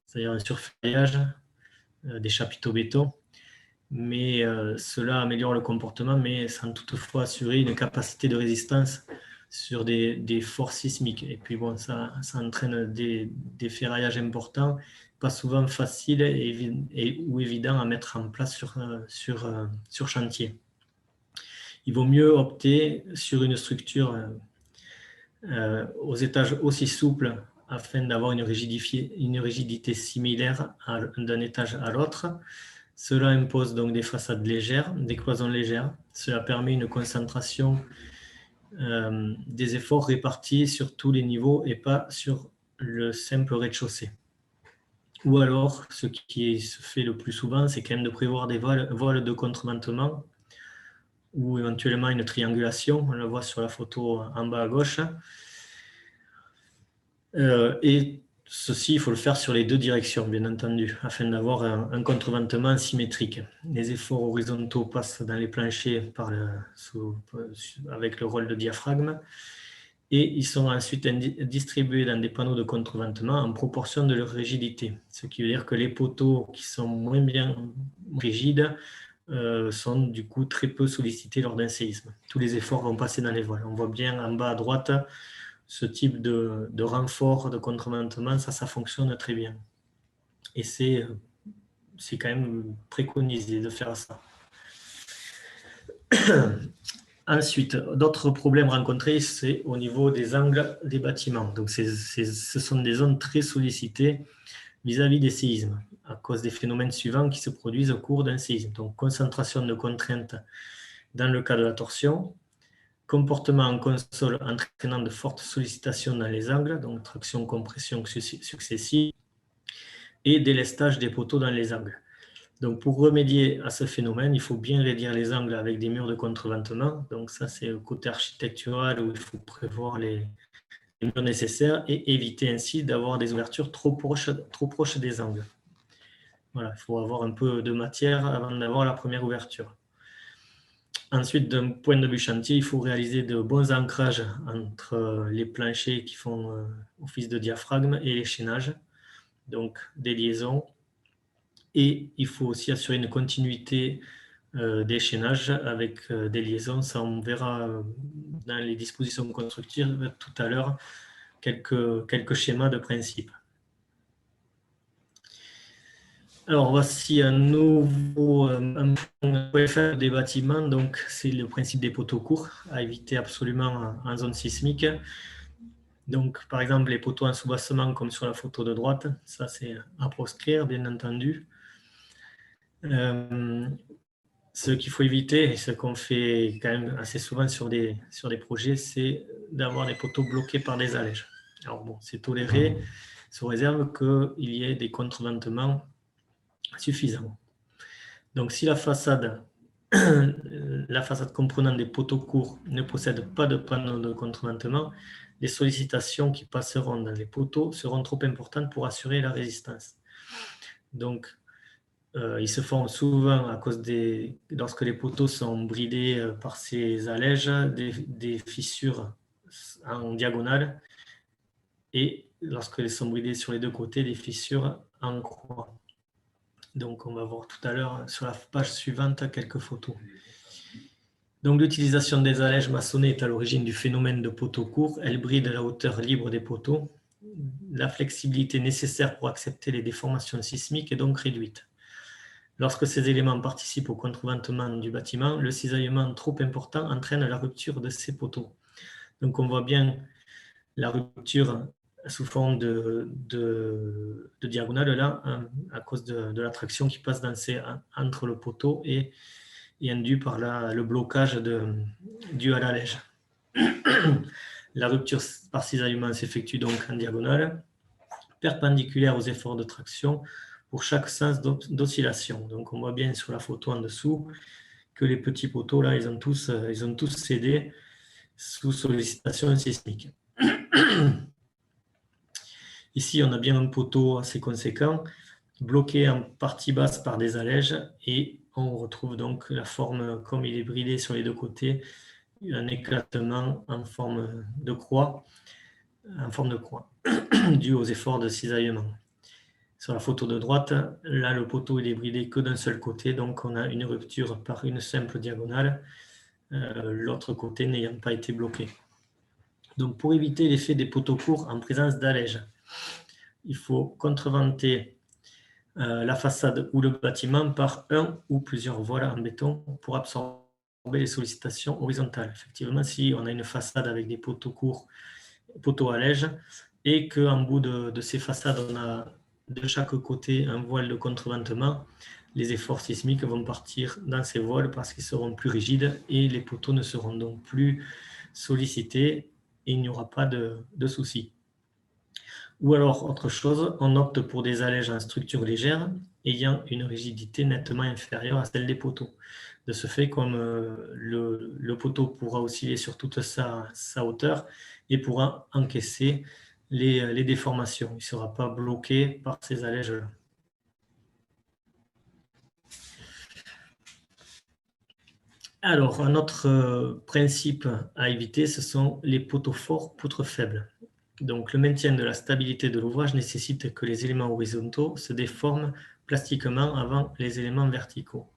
c'est-à-dire un surfeuillage, des chapiteaux béton, mais cela améliore le comportement, mais sans toutefois assurer une capacité de résistance sur des forces sismiques. Et puis bon, ça entraîne des ferraillages importants, pas souvent faciles ou évidents à mettre en place sur chantier. Il vaut mieux opter sur une structure aux étages aussi souples afin d'avoir une rigidité similaire d'un étage à l'autre. Cela impose donc des façades légères, des cloisons légères. Cela permet une concentration des efforts répartis sur tous les niveaux et pas sur le simple rez-de-chaussée. Ou alors, ce qui se fait le plus souvent, c'est quand même de prévoir des voiles de contreventement ou éventuellement une triangulation. On la voit sur la photo en bas à gauche. Et ceci, il faut le faire sur les deux directions, bien entendu, afin d'avoir un contreventement symétrique. Les efforts horizontaux passent dans les planchers avec le rôle de diaphragme, et ils sont ensuite distribués dans des panneaux de contreventement en proportion de leur rigidité. Ce qui veut dire que les poteaux qui sont moins bien rigides sont du coup très peu sollicités lors d'un séisme. Tous les efforts vont passer dans les voiles. On voit bien en bas à droite ce type de renfort de contreventement, ça fonctionne très bien. Et c'est quand même préconisé de faire ça. Ensuite, d'autres problèmes rencontrés, c'est au niveau des angles des bâtiments. Donc, ce sont des zones très sollicitées vis-à-vis des séismes, à cause des phénomènes suivants qui se produisent au cours d'un séisme. Donc, concentration de contraintes dans le cas de la torsion, comportement en console entraînant de fortes sollicitations dans les angles, donc traction, compression successive, et délestage des poteaux dans les angles. Donc, pour remédier à ce phénomène, il faut bien raidir les angles avec des murs de contreventement. Donc, ça, c'est le côté architectural où il faut prévoir les murs nécessaires et éviter ainsi d'avoir des ouvertures trop proches des angles. Voilà, il faut avoir un peu de matière avant d'avoir la première ouverture. Ensuite, d'un point de vue chantier, il faut réaliser de bons ancrages entre les planchers qui font office de diaphragme et les chaînages, donc des liaisons. Et il faut aussi assurer une continuité des chaînages avec des liaisons. Ça, on verra dans les dispositions constructives tout à l'heure quelques schémas de principe. Alors, voici un nouveau point des bâtiments. Donc, c'est le principe des poteaux courts à éviter absolument en zone sismique. Donc, par exemple, les poteaux en soubassement, comme sur la photo de droite, ça, c'est à proscrire, bien entendu. Ce qu'il faut éviter, et ce qu'on fait quand même assez souvent sur des projets, c'est d'avoir des poteaux bloqués par des allèges. Alors, bon, c'est toléré, sous réserve qu'il y ait des contreventements suffisant. Donc, si la façade comprenant des poteaux courts ne possède pas de panneau de contreventement, les sollicitations qui passeront dans les poteaux seront trop importantes pour assurer la résistance. Donc, ils se forment souvent à cause lorsque les poteaux sont bridés par ces allèges, des fissures en diagonale, et lorsqu'elles sont bridées sur les deux côtés, des fissures en croix. Donc, on va voir tout à l'heure sur la page suivante quelques photos. Donc, l'utilisation des allèges maçonnées est à l'origine du phénomène de poteaux courts. Elle bride la hauteur libre des poteaux. la flexibilité nécessaire pour accepter les déformations sismiques est donc réduite. Lorsque ces éléments participent au contreventement du bâtiment, le cisaillement trop important entraîne la rupture de ces poteaux. Donc on voit bien la rupture sous forme de diagonale là, à cause de la traction qui passe entre le poteau et induit par le blocage dû à la lège. La rupture par cisaillement s'effectue donc en diagonale, perpendiculaire aux efforts de traction pour chaque sens d'oscillation. Donc on voit bien sur la photo en dessous que les petits poteaux là, ils ont tous cédé sous sollicitation sismique. Ici, on a bien un poteau assez conséquent, bloqué en partie basse par des allèges, et on retrouve donc la forme, comme il est bridé sur les deux côtés, un éclatement en forme de croix, dû aux efforts de cisaillement. Sur la photo de droite, là, le poteau il est bridé que d'un seul côté, donc on a une rupture par une simple diagonale, l'autre côté n'ayant pas été bloqué. Donc pour éviter l'effet des poteaux courts en présence d'allèges, il faut contreventer la façade ou le bâtiment par un ou plusieurs voiles en béton pour absorber les sollicitations horizontales. Effectivement, si on a une façade avec des poteaux courts, poteaux à allège, et qu'en bout de ces façades, on a de chaque côté un voile de contreventement, les efforts sismiques vont partir dans ces voiles parce qu'ils seront plus rigides et les poteaux ne seront donc plus sollicités et il n'y aura pas de soucis. Ou alors, autre chose, on opte pour des allèges en structure légère ayant une rigidité nettement inférieure à celle des poteaux. De ce fait, comme le poteau pourra osciller sur toute sa hauteur et pourra encaisser les déformations. Il ne sera pas bloqué par ces allèges-là. Alors, un autre principe à éviter, ce sont les poteaux forts, poutres faibles. Donc, le maintien de la stabilité de l'ouvrage nécessite que les éléments horizontaux se déforment plastiquement avant les éléments verticaux.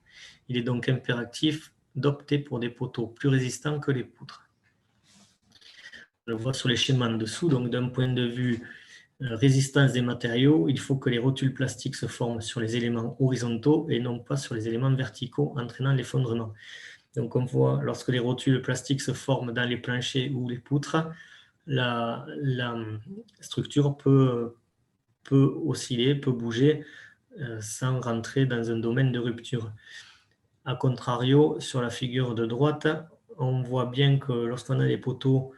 Il est donc impératif d'opter pour des poteaux plus résistants que les poutres. On le voit sur les schémas en dessous, donc d'un point de vue résistance des matériaux, il faut que les rotules plastiques se forment sur les éléments horizontaux et non pas sur les éléments verticaux entraînant l'effondrement. Donc on voit, lorsque les rotules plastiques se forment dans les planchers ou les poutres, la structure peut osciller, peut bouger sans rentrer dans un domaine de rupture. A contrario, sur la figure de droite, on voit bien que lorsqu'on a les poteaux,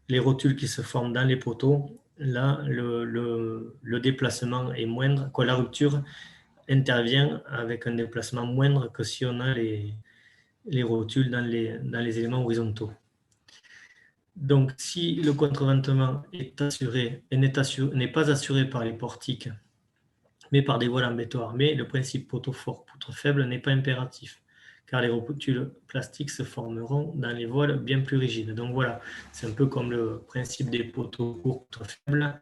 les rotules qui se forment dans les poteaux, là, le déplacement est moindre, la rupture intervient avec un déplacement moindre que si on a les rotules dans les éléments horizontaux. Donc, si le contreventement est assuré et n'est pas assuré par les portiques, mais par des voiles en béton armé, le principe poteau fort, poutre faible n'est pas impératif, car les rotules plastiques se formeront dans les voiles bien plus rigides. Donc voilà, c'est un peu comme le principe des poteaux courts, poutre faible.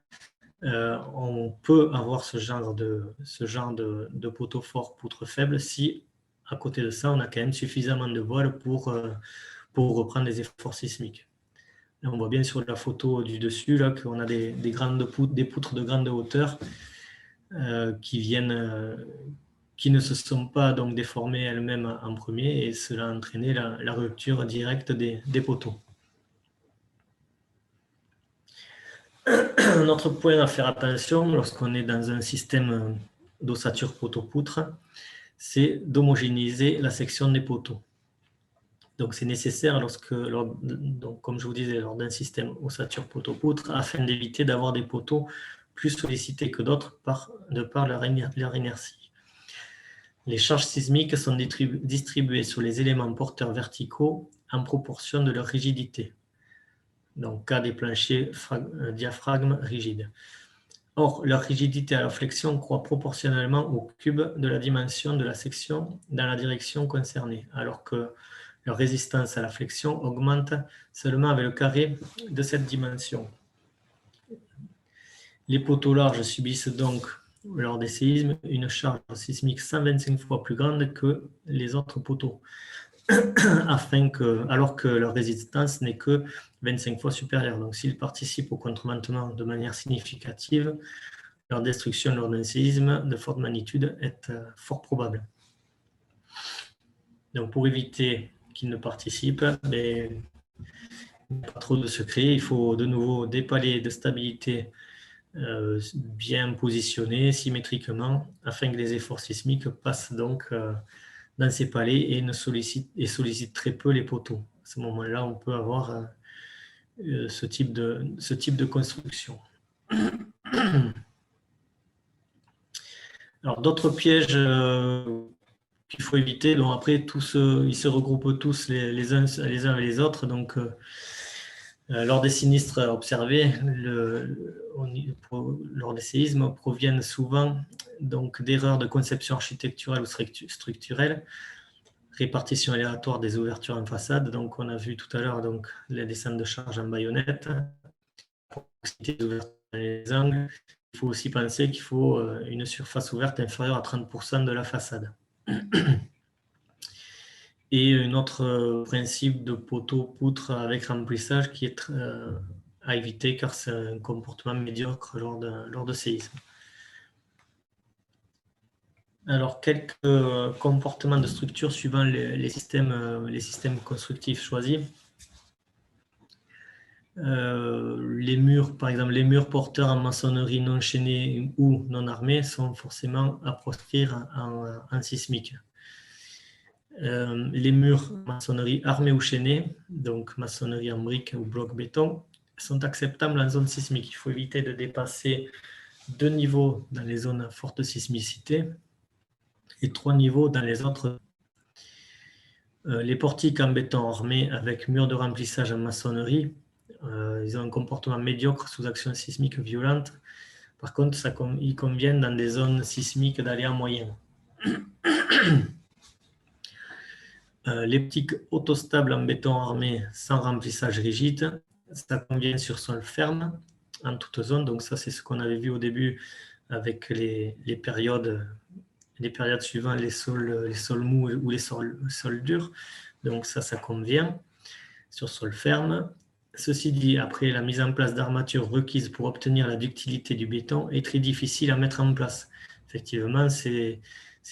On peut avoir ce genre de poteau fort, poutre faible, si à côté de ça, on a quand même suffisamment de voiles pour reprendre les efforts sismiques. Là, on voit bien sur la photo du dessus là, qu'on a des poutres de grande hauteur qui ne se sont pas donc déformées elles-mêmes en premier, et cela a entraîné la rupture directe des poteaux. Un autre point à faire attention lorsqu'on est dans un système d'ossature poteau-poutre, c'est d'homogénéiser la section des poteaux. Donc c'est nécessaire comme je vous disais, lors d'un système ossature poteau-poutre, afin d'éviter d'avoir des poteaux plus sollicités que d'autres de par leur inertie. Les charges sismiques sont distribuées sur les éléments porteurs verticaux en proportion de leur rigidité. Donc cas des planchers diaphragme rigides. Or, leur rigidité à la flexion croît proportionnellement au cube de la dimension de la section dans la direction concernée, alors que leur résistance à la flexion augmente seulement avec le carré de cette dimension. Les poteaux larges subissent donc, lors des séismes, une charge sismique 125 fois plus grande que les autres poteaux. alors que leur résistance n'est que 25 fois supérieure. Donc, s'ils participent au contreventement de manière significative, leur destruction lors d'un séisme de forte magnitude est fort probable. Donc, pour éviter qu'ils ne participent, pas trop de secrets, il faut de nouveau des paliers de stabilité bien positionnés symétriquement afin que les efforts sismiques passent donc dans ces paliers et sollicitent très peu les poteaux. À ce moment-là, on peut avoir ce type de construction. Alors, d'autres pièges qu'il faut éviter, donc après, ils se regroupent tous les uns et les autres. Donc, lors des sinistres observés, lors des séismes, proviennent souvent d'erreurs de conception architecturale ou structurelle, répartition aléatoire des ouvertures en façade. Donc, on a vu tout à l'heure les descentes de charge en baïonnette, proximité des ouvertures dans les angles. Il faut aussi penser qu'il faut une surface ouverte inférieure à 30% de la façade. Et un autre principe de poteau-poutre avec remplissage qui est à éviter car c'est un comportement médiocre lors de séisme. Alors, quelques comportements de structure suivant les systèmes constructifs choisis. Les murs, par exemple, les murs porteurs en maçonnerie non chaînée ou non armés sont forcément à proscrire en sismique. Les murs maçonnerie armée ou chaînée, donc maçonnerie en briques ou bloc béton, sont acceptables en zone sismique. Il faut éviter de dépasser 2 niveaux dans les zones à forte sismicité et 3 niveaux dans les autres. Les portiques en béton armé avec mur de remplissage en maçonnerie, ils ont un comportement médiocre sous action sismique violente. Par contre, ils conviennent dans des zones sismiques d'aléa moyen. Les portiques autostables en béton armé sans remplissage rigide, ça convient sur sol ferme en toute zone. Donc ça, c'est ce qu'on avait vu au début avec les périodes suivant les sols mous ou les sols durs. Donc ça convient sur sol ferme. Ceci dit, après, la mise en place d'armatures requises pour obtenir la ductilité du béton est très difficile à mettre en place. Effectivement, ces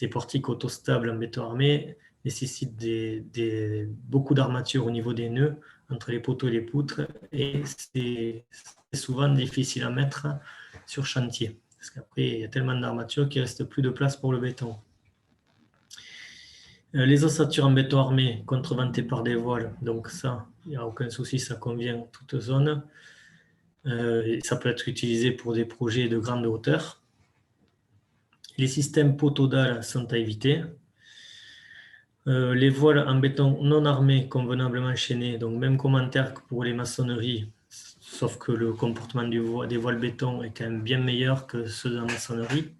portiques autostables en béton armé nécessitent beaucoup d'armatures au niveau des nœuds entre les poteaux et les poutres et c'est souvent difficile à mettre sur chantier. Parce qu'après, il y a tellement d'armatures qu'il ne reste plus de place pour le béton. Les ossatures en béton armé contreventées par des voiles, donc ça, il n'y a aucun souci, ça convient toute zone. Ça peut être utilisé pour des projets de grande hauteur. Les systèmes poteaux-dalles sont à éviter. Les voiles en béton non armés convenablement chaînés, donc même commentaire que pour les maçonneries, sauf que le comportement des voiles béton est quand même bien meilleur que ceux de la maçonnerie.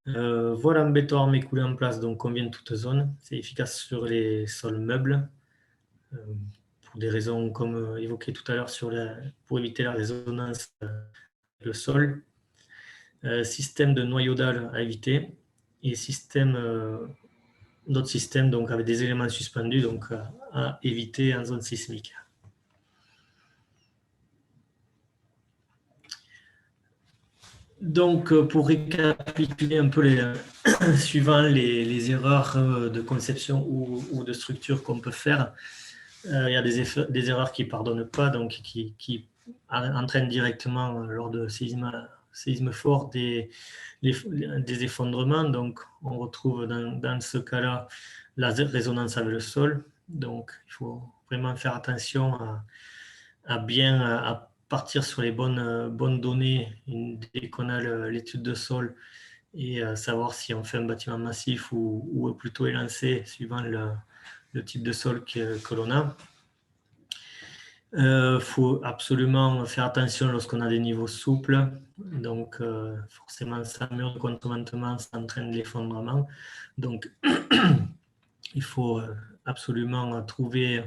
Voiles en béton armé coulé en place, donc convient de toute zone. C'est efficace sur les sols meubles, pour des raisons comme évoquées tout à l'heure pour éviter la résonance avec le sol. Système de noyau dalle à éviter et d'autres systèmes donc avec des éléments suspendus donc à éviter en zone sismique. Donc pour récapituler un peu suivant les erreurs de conception ou de structure qu'on peut faire, il y a des erreurs qui ne pardonnent pas, donc qui entraînent directement lors de séisme fort des effondrements. Donc, on retrouve dans ce cas-là la résonance avec le sol. Donc, il faut vraiment faire attention à partir sur les bonnes données dès qu'on a l'étude de sol et savoir si on fait un bâtiment massif ou plutôt élancé suivant le type de sol que l'on a. Faut absolument faire attention lorsqu'on a des niveaux souples. Donc, forcément, sans mur de contreventement, ça entraîne l'effondrement. Donc, il faut absolument trouver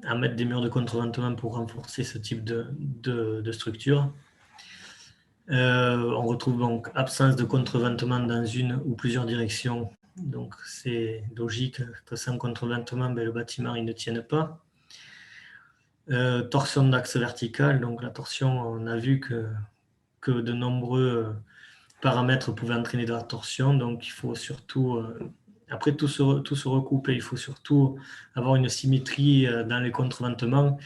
à mettre des murs de contreventement pour renforcer ce type de structure. On retrouve donc absence de contreventement dans une ou plusieurs directions Donc c'est logique que sans contreventement, le bâtiment il ne tienne pas. Torsion d'axe vertical, donc la torsion, on a vu que de nombreux paramètres pouvaient entraîner de la torsion, donc il faut surtout, après tout se recoupe, il faut surtout avoir une symétrie dans les contreventements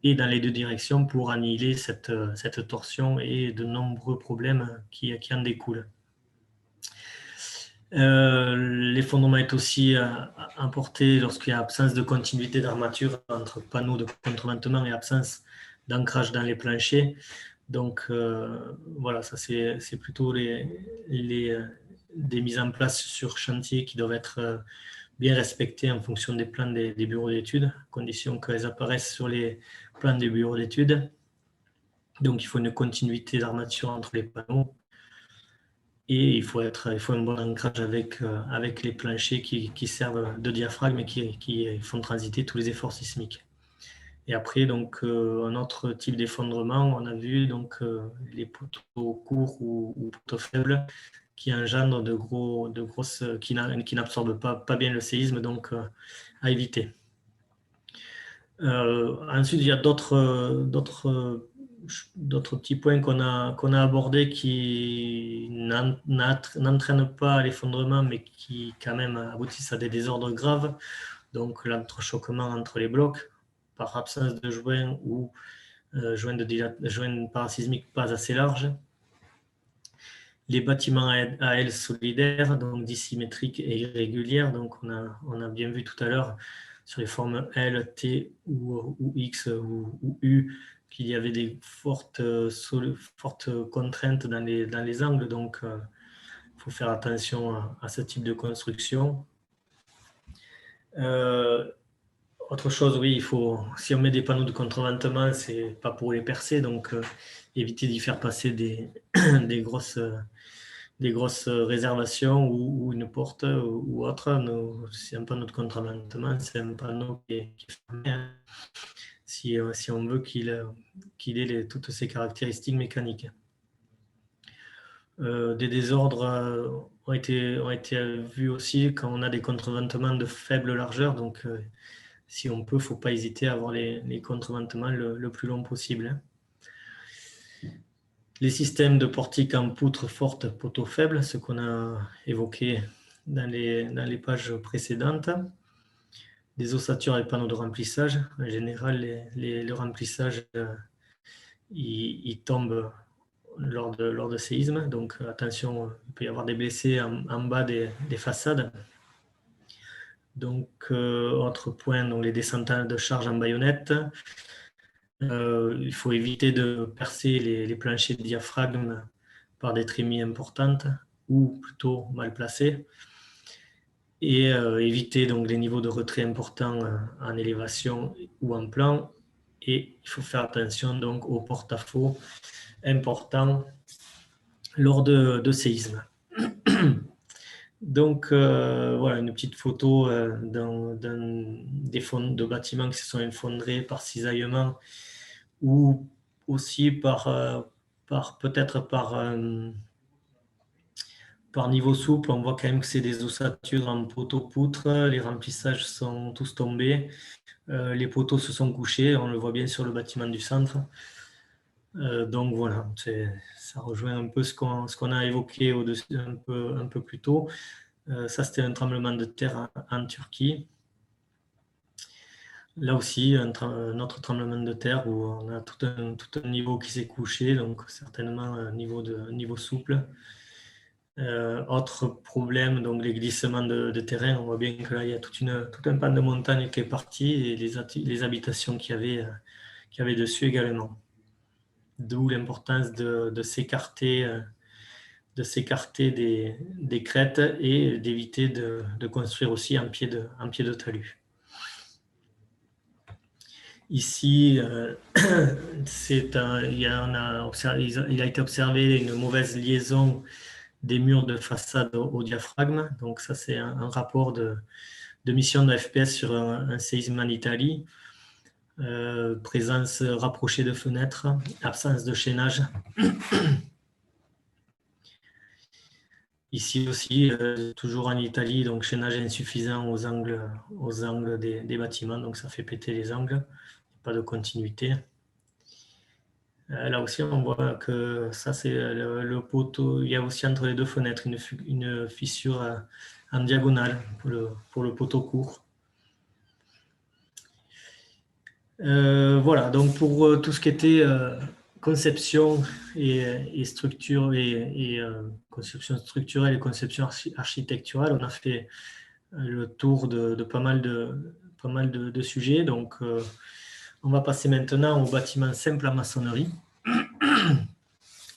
et dans les deux directions pour annihiler cette torsion et de nombreux problèmes qui en découlent. L'effondrement est aussi importé lorsqu'il y a absence de continuité d'armature entre panneaux de contreventement et absence d'ancrage dans les planchers. Donc voilà, ça c'est plutôt des mises en place sur chantier qui doivent être bien respectées en fonction des plans des bureaux d'études, à condition qu'elles apparaissent sur les plans des bureaux d'études. Donc il faut une continuité d'armature entre les panneaux. Et il faut un bon ancrage avec les planchers qui servent de diaphragme et qui font transiter tous les efforts sismiques. Et après, donc, un autre type d'effondrement, on a vu donc, les poteaux courts ou poteaux faibles qui engendrent de grosses, qui n'absorbent pas bien le séisme, donc à éviter. Ensuite, il y a d'autres petits points qu'on a abordés qui n'entraînent pas l'effondrement, mais qui quand même aboutissent à des désordres graves. Donc l'entrechoquement entre les blocs par absence de joint ou joint parasismique pas assez large. Les bâtiments à ailes solidaires, donc dissymétriques et irrégulières. Donc on a bien vu tout à l'heure sur les formes L, T ou X ou U qu'il y avait des fortes contraintes dans les angles. Donc il faut faire attention à ce type de construction. Autre chose, oui, si on met des panneaux de contreventement, c'est pas pour les percer, donc éviter d'y faire passer des grosses réservations ou une porte ou autre. C'est un panneau de contreventement, c'est un panneau qui est fermé, hein, si on veut qu'il ait toutes ses caractéristiques mécaniques. Des désordres ont été vus aussi quand on a des contreventements de faible largeur, donc si on peut, il ne faut pas hésiter à avoir les contreventements le plus long possible. Hein. Les systèmes de portiques en poutre forte, poteau faible, ce qu'on a évoqué dans les pages précédentes. Des ossatures et panneaux de remplissage. En général, le remplissage, il tombe lors de séismes. Donc attention, il peut y avoir des blessés en bas des façades. Donc, autre point, donc les descentes de charge en baïonnette. Il faut éviter de percer les planchers de diaphragme par des trémies importantes ou plutôt mal placées. Et éviter donc les niveaux de retrait importants en élévation ou en plan. Et il faut faire attention donc aux porte-à-faux importants lors de séismes. Donc, voilà une petite photo de bâtiments qui se sont effondrés par cisaillement ou aussi peut-être par niveau souple. On voit quand même que c'est des ossatures en poteau-poutre. Les remplissages sont tous tombés. Les poteaux se sont couchés. On le voit bien sur le bâtiment du centre. Donc voilà, ça rejoint un peu ce qu'on a évoqué un peu plus tôt. Ça, c'était un tremblement de terre en Turquie. Là aussi, un autre tremblement de terre où on a tout un niveau qui s'est couché, donc certainement un niveau souple. Autre problème, donc les glissements de terrain. On voit bien que là, il y a tout un pan de montagne qui est parti et les habitations qu'il y avait dessus également. D'où l'importance de s'écarter des crêtes et d'éviter de construire aussi en pied de talus. Ici, il a été observé une mauvaise liaison des murs de façade au diaphragme. Donc ça, c'est un rapport de mission de FPS sur un séisme en Italie. Présence rapprochée de fenêtres, absence de chaînage. Ici aussi, toujours en Italie, donc chaînage insuffisant aux angles des bâtiments, donc ça fait péter les angles, pas de continuité. Là aussi, on voit que ça, c'est le poteau. Il y a aussi entre les deux fenêtres une fissure en diagonale pour le poteau court. Voilà, donc pour tout ce qui était conception et structure et conception structurelle et conception architecturale, on a fait le tour de pas mal de sujets. Donc, on va passer maintenant au bâtiment simple en maçonnerie.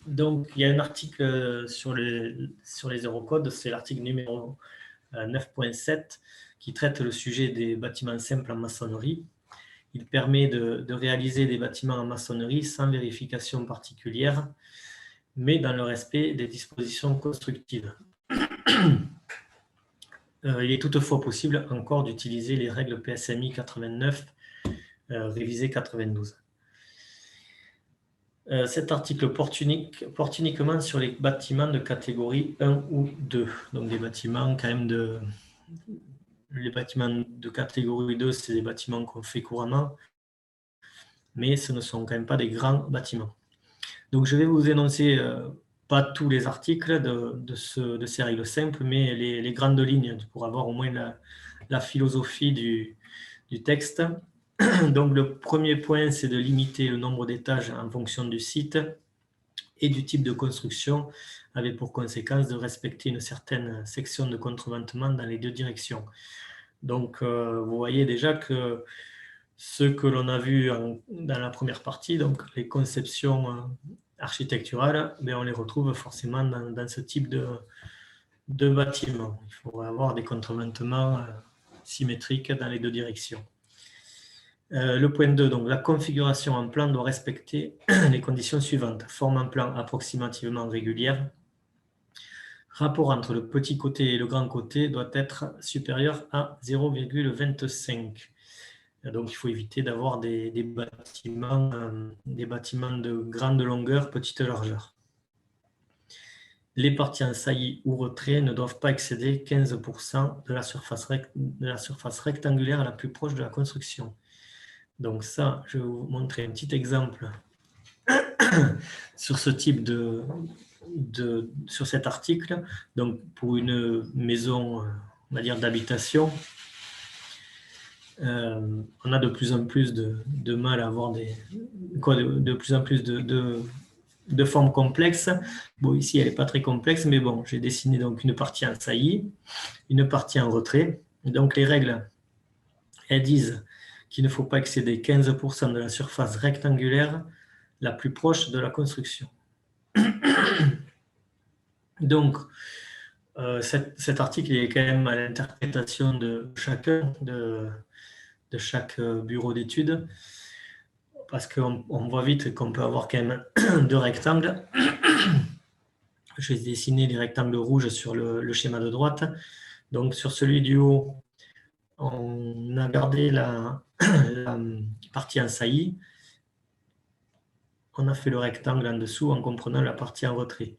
Donc, il y a un article sur les Eurocodes, c'est l'article numéro 9.7 qui traite le sujet des bâtiments simples en maçonnerie. Il permet de réaliser des bâtiments en maçonnerie sans vérification particulière, mais dans le respect des dispositions constructives. Il est toutefois possible encore d'utiliser les règles PSMI 89, révisées 92. Cet article porte uniquement sur les bâtiments de catégorie 1 ou 2. Donc des bâtiments quand même les bâtiments de catégorie 2, c'est des bâtiments qu'on fait couramment, mais ce ne sont quand même pas des grands bâtiments. Donc je vais vous énoncer pas tous les articles de ces règles simples, mais les grandes lignes pour avoir au moins la philosophie du texte. Donc le premier point, c'est de limiter le nombre d'étages en fonction du site et du type de construction, avec pour conséquence de respecter une certaine section de contreventement dans les deux directions. Donc vous voyez déjà que ce que l'on a vu dans la première partie, donc les conceptions architecturales, mais on les retrouve forcément dans ce type de bâtiment. Il faut avoir des contreventements symétriques dans les deux directions. Le point 2, donc la configuration en plan doit respecter les conditions suivantes. Forme en plan approximativement régulière. Rapport entre le petit côté et le grand côté doit être supérieur à 0,25. Donc il faut éviter d'avoir des bâtiments de grande longueur, petite largeur. Les parties en saillie ou retrait ne doivent pas excéder 15% de la surface rectangulaire la plus proche de la construction. Donc ça, je vais vous montrer un petit exemple sur ce type sur cet article. Donc pour une maison, on va dire d'habitation, on a de plus en plus de mal à avoir de plus en plus de formes complexes. Bon, ici, elle n'est pas très complexe, mais bon, j'ai dessiné donc une partie en saillie, une partie en retrait. Donc, les règles, elles disent qu'il ne faut pas excéder 15% de la surface rectangulaire la plus proche de la construction. Donc, cet article est quand même à l'interprétation de chacun, de chaque bureau d'études, parce qu'on voit vite qu'on peut avoir quand même deux rectangles. Je vais dessiner les rectangles rouges sur le schéma de droite. Donc, sur celui du haut, on a gardé la partie en saillie. On a fait le rectangle en dessous en comprenant la partie en retrait.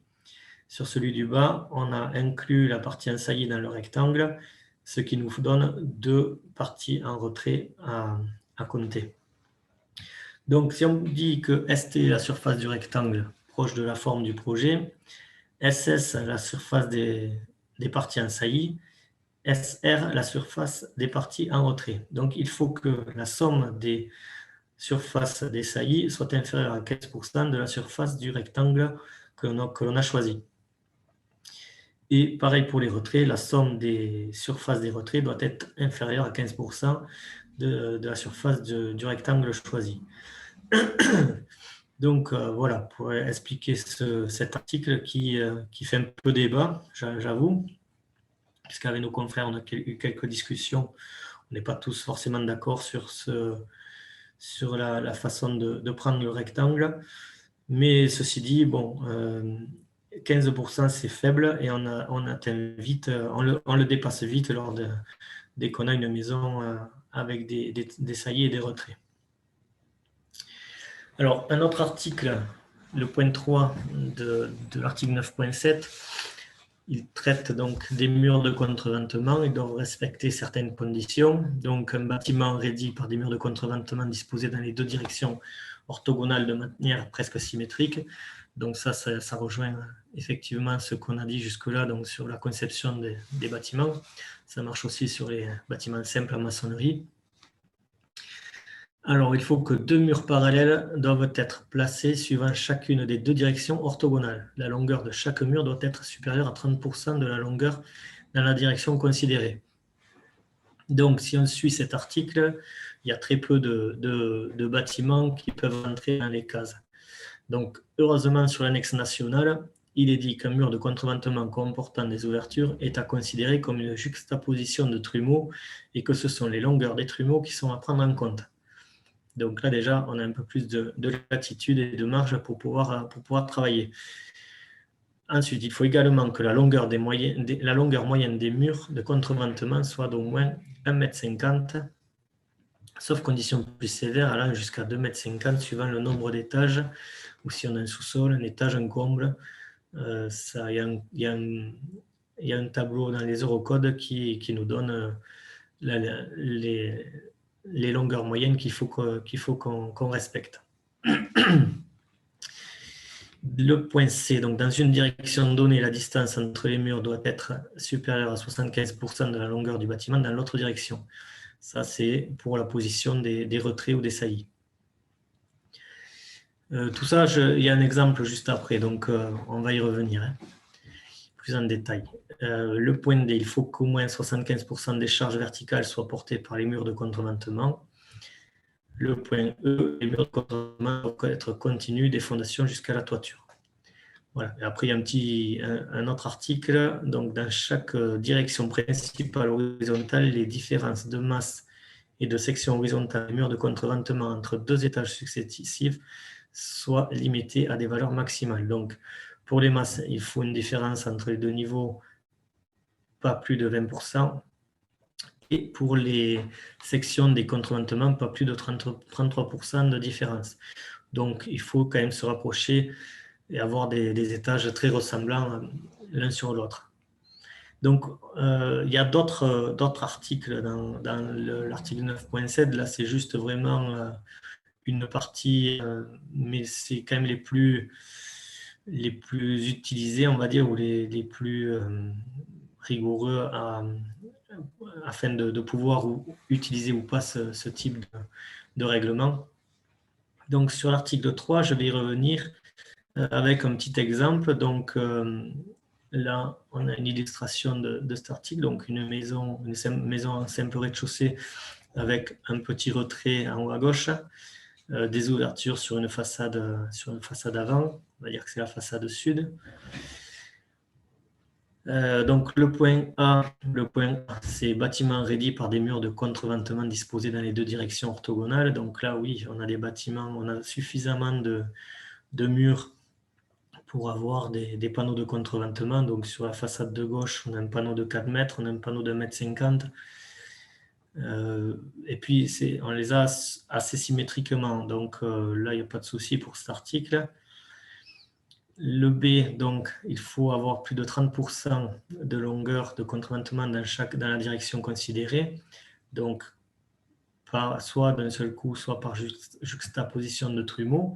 Sur celui du bas, on a inclus la partie en saillie dans le rectangle, ce qui nous donne deux parties en retrait à compter. Donc, si on dit que ST est la surface du rectangle proche de la forme du projet, SS la surface des parties en saillie, SR la surface des parties en retrait. Donc, il faut que la somme des surfaces des saillies soit inférieure à 15% de la surface du rectangle que l'on a choisi. Et pareil pour les retraits, la somme des surfaces des retraits doit être inférieure à 15% de la surface du rectangle choisi. Donc voilà, pour expliquer cet article qui fait un peu débat, j'avoue, puisqu'avec nos confrères, on a eu quelques discussions. On n'est pas tous forcément d'accord sur la façon de prendre le rectangle. Mais ceci dit, bon, 15% c'est faible et on atteint vite, on le dépasse vite dès qu'on a une maison avec des saillies et des retraits. Alors, un autre article, le point 3 de l'article 9.7, il traite donc des murs de contreventement. Ils doivent respecter certaines conditions. Donc, un bâtiment rédi par des murs de contreventement disposés dans les deux directions orthogonales de manière presque symétrique. Donc, ça rejoint effectivement ce qu'on a dit jusque-là, donc sur la conception des bâtiments. Ça marche aussi sur les bâtiments simples en maçonnerie. Alors, il faut que deux murs parallèles doivent être placés suivant chacune des deux directions orthogonales. La longueur de chaque mur doit être supérieure à 30% de la longueur dans la direction considérée. Donc, si on suit cet article, il y a très peu de bâtiments qui peuvent entrer dans les cases. Donc, heureusement, sur l'annexe nationale, il est dit qu'un mur de contreventement comportant des ouvertures est à considérer comme une juxtaposition de trumeaux et que ce sont les longueurs des trumeaux qui sont à prendre en compte. Donc là, déjà, on a un peu plus de latitude et de marge pour pouvoir travailler. Ensuite, il faut également que la longueur moyenne des murs de contreventement soit d'au moins 1,50 m, sauf conditions plus sévères allant jusqu'à 2,50 m suivant le nombre d'étages, ou si on a un sous-sol, un étage, un comble. Il y a un tableau dans les Eurocodes qui nous donne les longueurs moyennes qu'il faut qu'on respecte. Le point C, donc dans une direction donnée, la distance entre les murs doit être supérieure à 75% de la longueur du bâtiment dans l'autre direction. Ça, c'est pour la position des retraits ou des saillies. Tout ça, il y a un exemple juste après, donc on va y revenir plus en détail. Le point D, il faut qu'au moins 75% des charges verticales soient portées par les murs de contreventement. Le point E, les murs de contreventement doivent être continus des fondations jusqu'à la toiture. Voilà. Et après, il y a un autre article. Donc, dans chaque direction principale horizontale, les différences de masse et de section horizontale des murs de contreventement entre deux étages successifs soient limitées à des valeurs maximales. Donc, pour les masses, il faut une différence entre les deux niveaux, pas plus de 20%. Et pour les sections des contreventements, pas plus de 33% de différence. Donc, il faut quand même se rapprocher et avoir des étages très ressemblants l'un sur l'autre. Donc, il y a d'autres articles dans l'article 9.7. Là, c'est juste vraiment une partie, mais c'est quand même les plus utilisés, on va dire, ou les plus rigoureux afin de pouvoir utiliser ou pas ce type de règlement. Donc, sur l'article 3, je vais y revenir avec un petit exemple. Donc, là, on a une illustration de cet article. Donc, une maison en simple rez-de-chaussée avec un petit retrait en haut à gauche, des ouvertures sur une façade avant. On va dire que c'est la façade sud. Donc le point A, c'est bâtiment rédi par des murs de contreventement disposés dans les deux directions orthogonales. Donc là, oui, on a des bâtiments, on a suffisamment de murs pour avoir des panneaux de contreventement. Donc sur la façade de gauche, on a un panneau de 4 mètres, on a un panneau de 1,50 m. Et puis on les a assez symétriquement. Donc là, il n'y a pas de souci pour cet article. Le B, donc, il faut avoir plus de 30% de longueur de contreventement dans la direction considérée. Donc, soit d'un seul coup, soit par juxtaposition de trumeaux.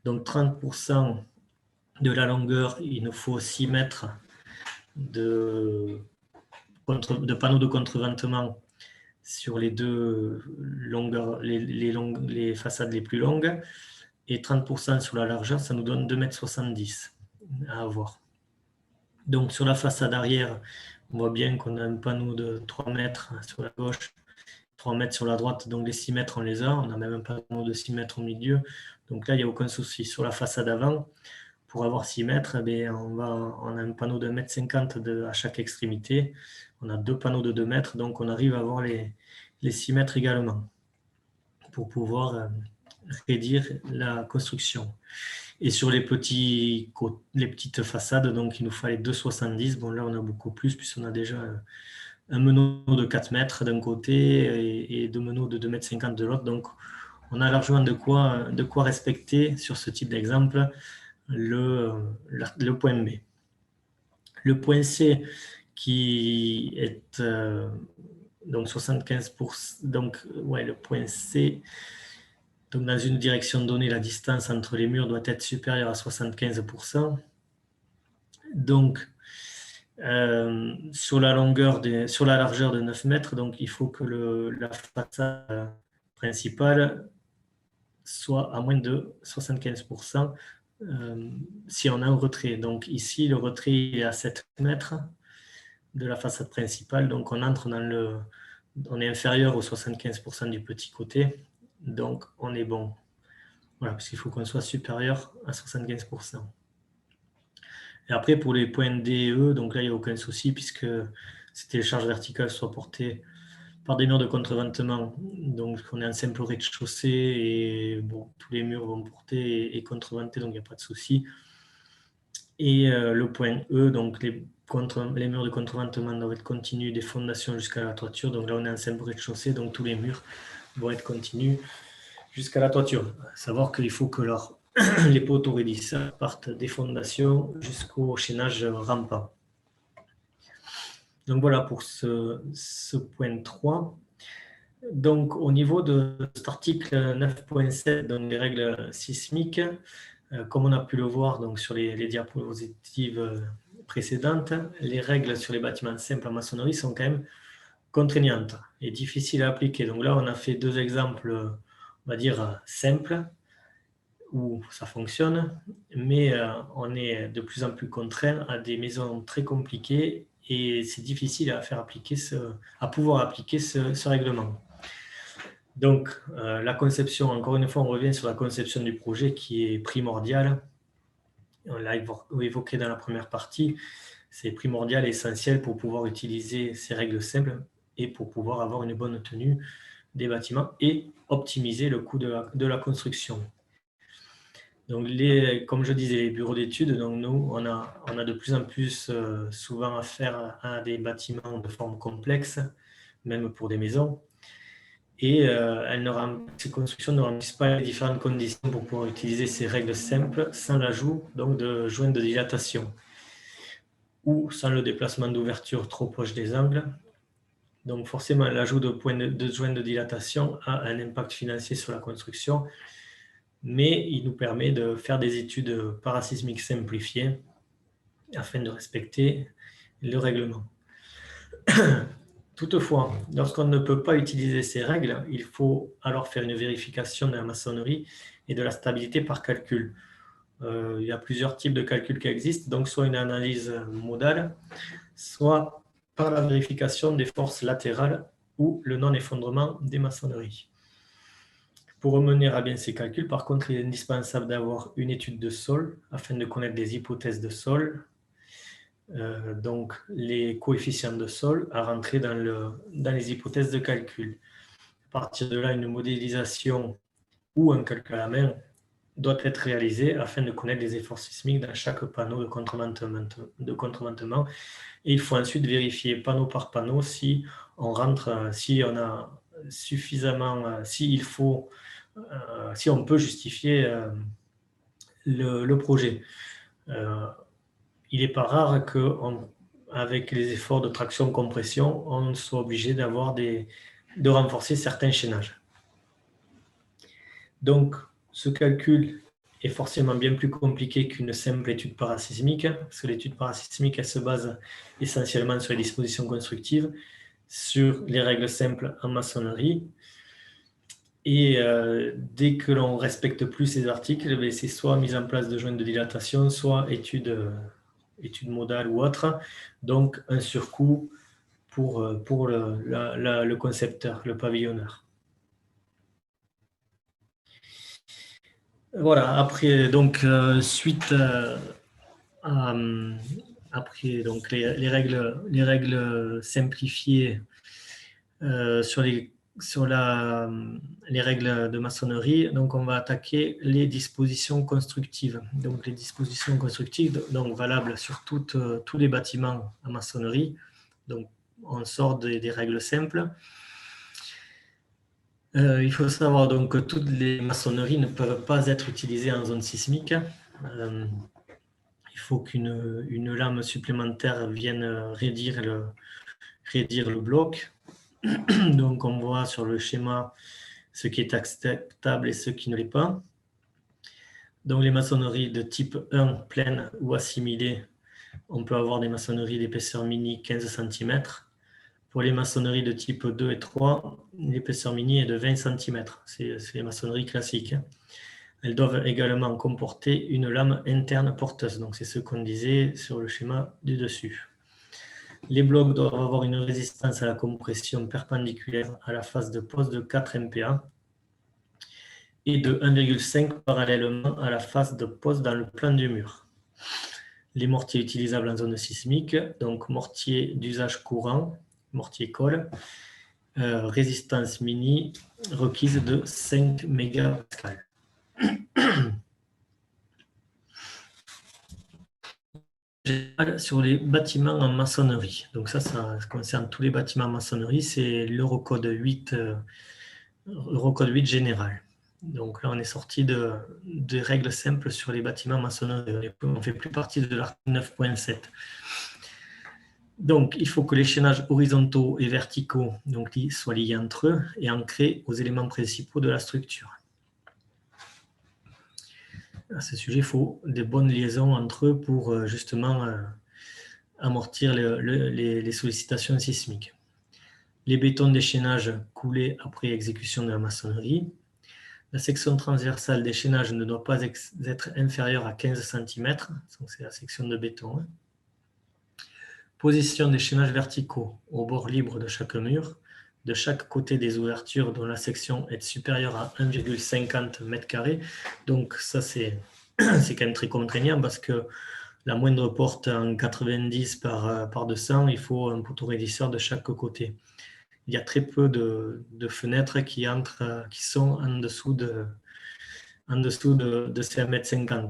Donc, 30% de la longueur, il nous faut 6 mètres de panneaux de contreventement sur les deux longueurs, les façades les plus longues. Et 30% sur la largeur, ça nous donne 2,70 m à avoir. Donc sur la façade arrière, on voit bien qu'on a un panneau de 3 mètres sur la gauche, 3 mètres sur la droite, donc les 6 mètres on les a. On a même un panneau de 6 mètres au milieu. Donc là, il n'y a aucun souci. Sur la façade avant, pour avoir 6 mètres, on a un panneau de 1,50 m à chaque extrémité. On a deux panneaux de 2 mètres, donc on arrive à avoir les 6 mètres également pour pouvoir réduire la construction. Et sur les petites façades, donc il nous fallait 2,70 m. Bon, là, on a beaucoup plus, puisqu'on a déjà un meneau de 4 mètres d'un côté et deux meneaux de 2,50 m de l'autre. Donc, on a largement de quoi respecter sur ce type d'exemple le point B. Le point C qui est donc 75%, donc ouais, le point C, donc dans une direction donnée, la distance entre les murs doit être supérieure à 75%. Donc, sur la largeur de 9 mètres, donc il faut que la façade principale soit à moins de 75% si on a un retrait. Donc ici, le retrait est à 7 mètres de la façade principale, donc on entre on est inférieur aux 75% du petit côté, donc on est bon. Voilà, parce qu'il faut qu'on soit supérieur à 75%. Et après, pour les points D et E, donc là, il n'y a aucun souci, puisque c'était les charges verticales soient portées par des murs de contreventement. Donc, on est en simple rez-de-chaussée et bon, tous les murs vont porter et contreventer, donc il n'y a pas de souci. Et le point E, donc les murs de contreventement doivent être continus des fondations jusqu'à la toiture. Donc là, on est en simple rez-de-chaussée, donc tous les murs vont être continus jusqu'à la toiture. À savoir qu'il faut que les poteaux raidisseurs partent des fondations jusqu'au chaînage rampant. Donc voilà pour ce point 3. Donc au niveau de cet article 9.7, donc les règles sismiques, comme on a pu le voir donc, sur les diapositives précédentes, les règles sur les bâtiments simples en maçonnerie sont quand même contraignantes et difficiles à appliquer. Donc là, on a fait 2 exemples, on va dire, simples, où ça fonctionne, mais on est de plus en plus contraint à des maisons très compliquées et c'est difficile à pouvoir appliquer ce règlement. Donc, la conception, encore une fois, on revient sur la conception du projet qui est primordiale. On l'a évoqué dans la première partie, c'est primordial et essentiel pour pouvoir utiliser ces règles simples et pour pouvoir avoir une bonne tenue des bâtiments et optimiser le coût de la construction. Donc, comme je disais, les bureaux d'études, donc nous, on a de plus en plus souvent affaire à des bâtiments de forme complexe, même pour des maisons. Et ces constructions ne remplissent pas les différentes conditions pour pouvoir utiliser ces règles simples sans l'ajout de joints de dilatation ou sans le déplacement d'ouverture trop proche des angles. Donc forcément, l'ajout de joints de dilatation a un impact financier sur la construction, mais il nous permet de faire des études parasismiques simplifiées afin de respecter le règlement. Toutefois, lorsqu'on ne peut pas utiliser ces règles, il faut alors faire une vérification de la maçonnerie et de la stabilité par calcul. Il y a plusieurs types de calculs qui existent, donc soit une analyse modale, soit par la vérification des forces latérales ou le non-effondrement des maçonneries. Pour mener à bien ces calculs, par contre, il est indispensable d'avoir une étude de sol afin de connaître des hypothèses de sol, donc les coefficients de sol à rentrer dans les hypothèses de calcul. À partir de là, une modélisation ou un calcul à la main doit être réalisé afin de connaître les efforts sismiques dans chaque panneau de contreventement. Et il faut ensuite vérifier panneau par panneau si on a suffisamment, si on peut justifier le projet. Il n'est pas rare qu'avec les efforts de traction-compression, on soit obligé de renforcer certains chaînages. Donc, ce calcul est forcément bien plus compliqué qu'une simple étude parasismique, parce que l'étude parasismique, elle se base essentiellement sur les dispositions constructives, sur les règles simples en maçonnerie. Et dès que l'on ne respecte plus ces articles, c'est soit mise en place de joints de dilatation, soit étude modale ou autre, donc un surcoût pour le concepteur, le pavillonneur. Voilà, après, donc, suite après donc, les règles simplifiées sur les règles de maçonnerie, donc on va attaquer les dispositions constructives. Donc les dispositions constructives, donc valables sur tous les bâtiments en maçonnerie. Donc on sort des règles simples. Il faut savoir donc que toutes les maçonneries ne peuvent pas être utilisées en zone sismique. Il faut qu'une lame supplémentaire vienne raidir le bloc. Donc, on voit sur le schéma ce qui est acceptable et ce qui ne l'est pas. Donc, les maçonneries de type 1, pleines ou assimilées, on peut avoir des maçonneries d'épaisseur mini 15 cm. Pour les maçonneries de type 2 et 3, l'épaisseur mini est de 20 cm. C'est les maçonneries classiques. Elles doivent également comporter une lame interne porteuse. Donc, c'est ce qu'on disait sur le schéma du dessus. Les blocs doivent avoir une résistance à la compression perpendiculaire à la face de pose de 4 MPa et de 1,5 parallèlement à la face de pose dans le plan du mur. Les mortiers utilisables en zone sismique, donc mortier d'usage courant, mortier colle, résistance mini requise de 5 MPa. Sur les bâtiments en maçonnerie. Donc ça concerne tous les bâtiments en maçonnerie, c'est l'Eurocode 8, Eurocode 8 général. Donc là, on est sorti de règles simples sur les bâtiments en maçonnerie. On ne fait plus partie de l'article 9.7. Donc, il faut que les chaînages horizontaux et verticaux soient liés entre eux et ancrés aux éléments principaux de la structure. À ce sujet, il faut des bonnes liaisons entre eux pour justement amortir les sollicitations sismiques. Les bétons d'échaînage coulés après exécution de la maçonnerie. La section transversale d'échaînage ne doit pas être inférieure à 15 cm, donc c'est la section de béton. Position d'échaînage verticaux au bord libre de chaque mur, de chaque côté des ouvertures dont la section est supérieure à 1,50 m². Donc ça, c'est quand même très contraignant parce que la moindre porte en 90 par 200, il faut un poteau raidisseur de chaque côté. Il y a très peu de fenêtres qui sont en dessous de ces 1,50 m.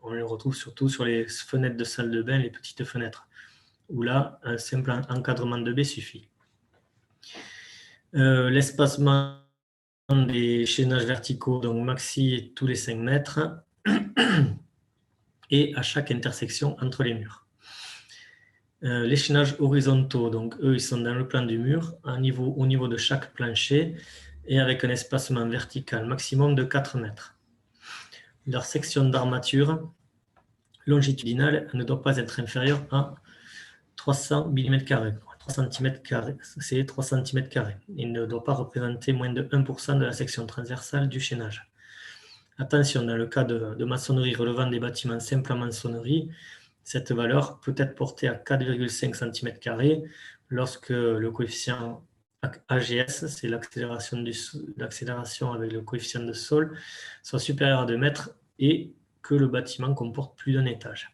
On le retrouve surtout sur les fenêtres de salle de bain, les petites fenêtres, où là, un simple encadrement de baie suffit. L'espacement des chaînages verticaux, donc maxi tous les 5 mètres, et à chaque intersection entre les murs. Les chaînages horizontaux, donc eux, ils sont dans le plan du mur, au niveau de chaque plancher, et avec un espacement vertical maximum de 4 mètres. Leur section d'armature longitudinale ne doit pas être inférieure à 300 mm². 3 cm², c'est 3 cm². Il ne doit pas représenter moins de 1% de la section transversale du chaînage. Attention, dans le cas de maçonnerie relevant des bâtiments simples en maçonnerie, cette valeur peut être portée à 4,5 cm² lorsque le coefficient AGS, c'est l'accélération avec le coefficient de sol, soit supérieur à 2 mètres et que le bâtiment comporte plus d'un étage.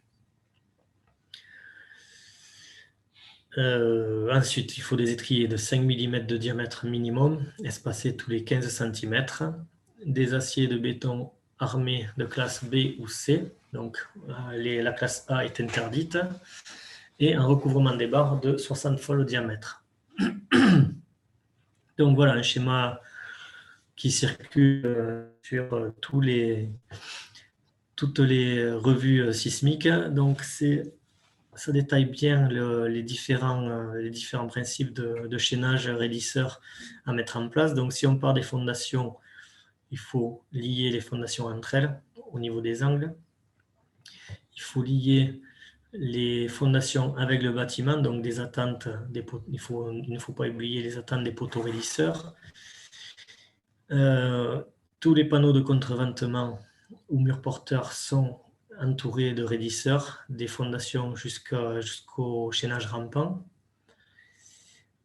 Ensuite, il faut des étriers de 5 mm de diamètre minimum, espacés tous les 15 cm, des aciers de béton armés de classe B ou C, donc la classe A est interdite, et un recouvrement des barres de 60 fois le diamètre. Donc voilà un schéma qui circule sur toutes les revues sismiques. Donc ça détaille bien les différents principes de chaînage raidisseur à mettre en place. Donc si on part des fondations, il faut lier les fondations entre elles au niveau des angles. Il faut lier les fondations avec le bâtiment, donc des attentes, il ne faut pas oublier les attentes des poteaux raidisseurs. Tous les panneaux de contreventement ou murs porteurs sont entourés de raidisseurs, des fondations jusqu'au chaînage rampant.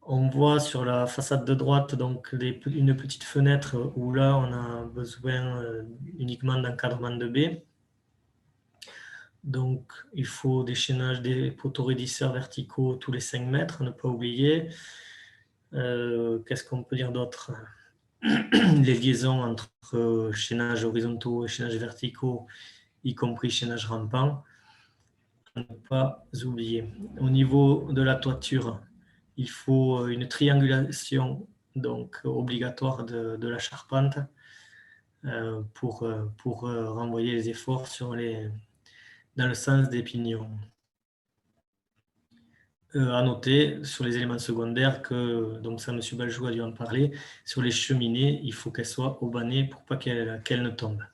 On voit sur la façade de droite donc une petite fenêtre où là on a besoin uniquement d'encadrement de baie. Donc il faut des chaînages des poteaux raidisseurs verticaux tous les 5 mètres, ne pas oublier. Qu'est-ce qu'on peut dire d'autre? Les liaisons entre chaînages horizontaux et chaînages verticaux, y compris chaînage rampant, à ne pas oublier. Au niveau de la toiture, il faut une triangulation donc obligatoire de la charpente pour renvoyer les efforts sur les dans le sens des pignons. À noter sur les éléments secondaires que, donc ça M. Baljou a dû en parler, sur les cheminées, il faut qu'elles soient aubanées pour pas qu'elles ne tombent.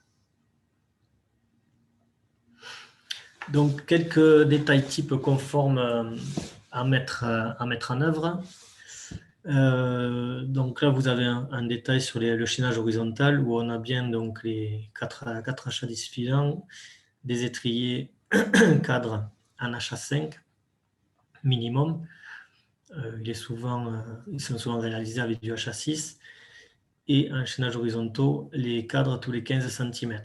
Donc quelques détails types conformes à mettre en œuvre. Donc là, vous avez un détail sur le chaînage horizontal où on a bien donc les 4 achats filants, des étriers cadres en HA5 minimum. Ils sont souvent réalisés avec du HA6 et un chaînage horizontaux, les cadres tous les 15 cm.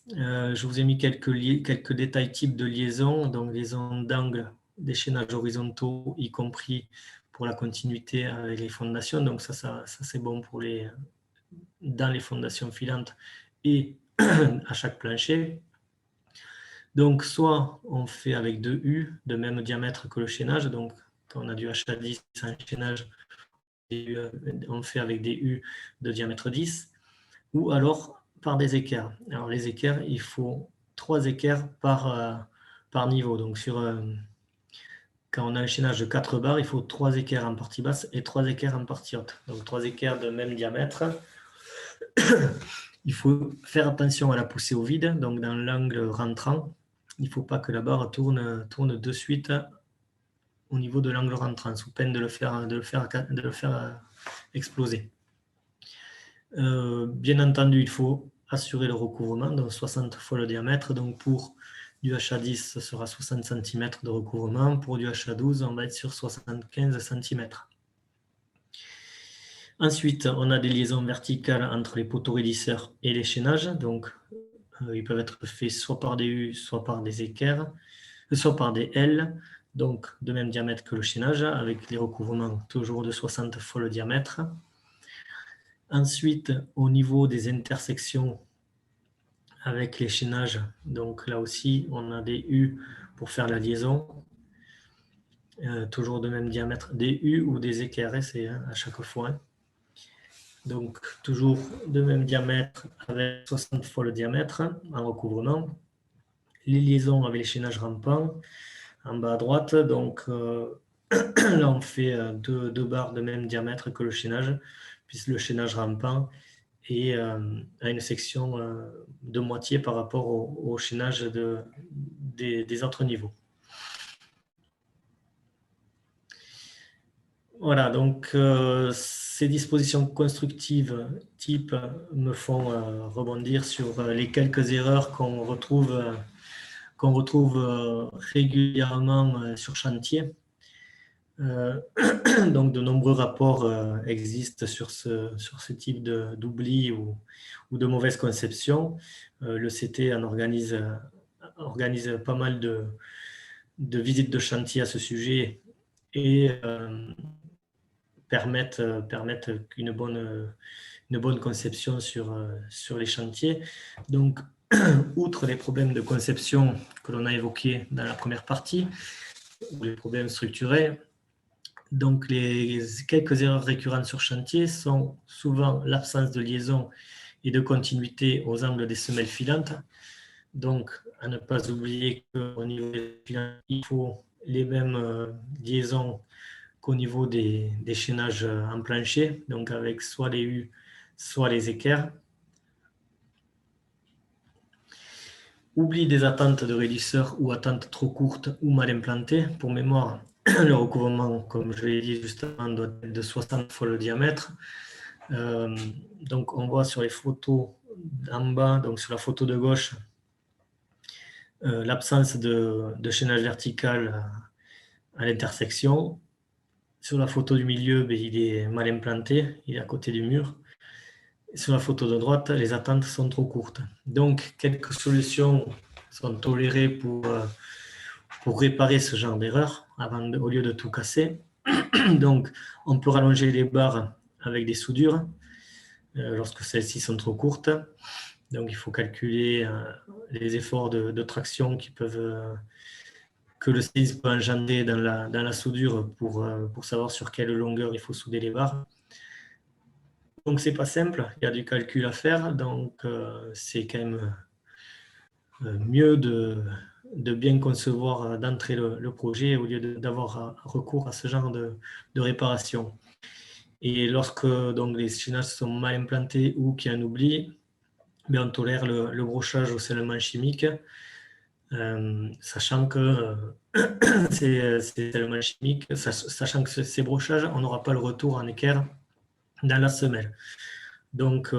Je vous ai mis quelques détails types de liaison, donc liaison d'angle des chaînages horizontaux, y compris pour la continuité avec les fondations. Donc ça c'est bon pour dans les fondations filantes et à chaque plancher. Donc soit on fait avec 2 U de même diamètre que le chaînage. Donc quand on a du HA10 un chaînage, on fait avec des U de diamètre 10. Ou alors par des équerres. Alors les équerres, il faut 3 équerres par niveau. Donc quand on a un chaînage de 4 barres, il faut 3 équerres en partie basse et 3 équerres en partie haute. Donc 3 équerres de même diamètre. Il faut faire attention à la poussée au vide, donc dans l'angle rentrant. Il ne faut pas que la barre tourne de suite au niveau de l'angle rentrant, sous peine de le faire exploser. Bien entendu, il faut assurer le recouvrement, donc 60 fois le diamètre. Donc pour du HA10, ce sera 60 cm de recouvrement. Pour du HA12, on va être sur 75 cm. Ensuite, on a des liaisons verticales entre les poteaux raidisseurs et les chaînages. Donc, ils peuvent être faits soit par des U, soit par des équerres, soit par des L, donc de même diamètre que le chaînage, avec les recouvrements toujours de 60 fois le diamètre. Ensuite, au niveau des intersections avec les chaînages, donc là aussi, on a des U pour faire la liaison. Toujours de même diamètre, des U ou des équerres, c'est à chaque fois. Donc, toujours de même diamètre avec 60 fois le diamètre en recouvrement. Les liaisons avec les chaînages rampants en bas à droite. Donc, là, on fait deux barres de même diamètre que le chaînage, puisque le chaînage rampant est à une section de moitié par rapport au chaînage des autres niveaux. Voilà, donc ces dispositions constructives type me font rebondir sur les quelques erreurs qu'on retrouve régulièrement sur chantier. Donc de nombreux rapports existent sur ce type d'oubli ou de mauvaise conception. Le CT en organise pas mal de visites de chantier à ce sujet et permettent une bonne conception sur les chantiers. Donc, outre les problèmes de conception que l'on a évoqués dans la première partie, ou les problèmes structurés, donc les quelques erreurs récurrentes sur chantier sont souvent l'absence de liaison et de continuité aux angles des semelles filantes. Donc, à ne pas oublier qu'au niveau des filants, il faut les mêmes liaisons qu'au niveau des chaînages en plancher, donc avec soit les U, soit les équerres. Oubli des attentes de raidisseurs ou attentes trop courtes ou mal implantées. Pour mémoire, le recouvrement, comme je l'ai dit justement, doit être de 60 fois le diamètre. Donc on voit sur les photos en bas, donc sur la photo de gauche, l'absence de chaînage vertical à l'intersection. Sur la photo du milieu, il est mal implanté, il est à côté du mur. Sur la photo de droite, les attentes sont trop courtes. Donc, quelques solutions sont tolérées pour réparer ce genre d'erreur au lieu de tout casser. Donc, on peut rallonger les barres avec des soudures lorsque celles-ci sont trop courtes. Donc, il faut calculer les efforts de traction que le séisme peut engendrer dans la soudure pour savoir sur quelle longueur il faut souder les barres. Donc, c'est pas simple, il y a du calcul à faire, donc c'est quand même mieux de bien concevoir d'entrée le projet au lieu d'avoir recours à ce genre de réparation. Et lorsque donc, les chaînages sont mal implantés ou qu'il y a un oubli, on tolère le brochage au scellement chimique, sachant que c'est scellement chimique, sachant que ces brochages, on n'aura pas le retour en équerre dans la semelle. Donc,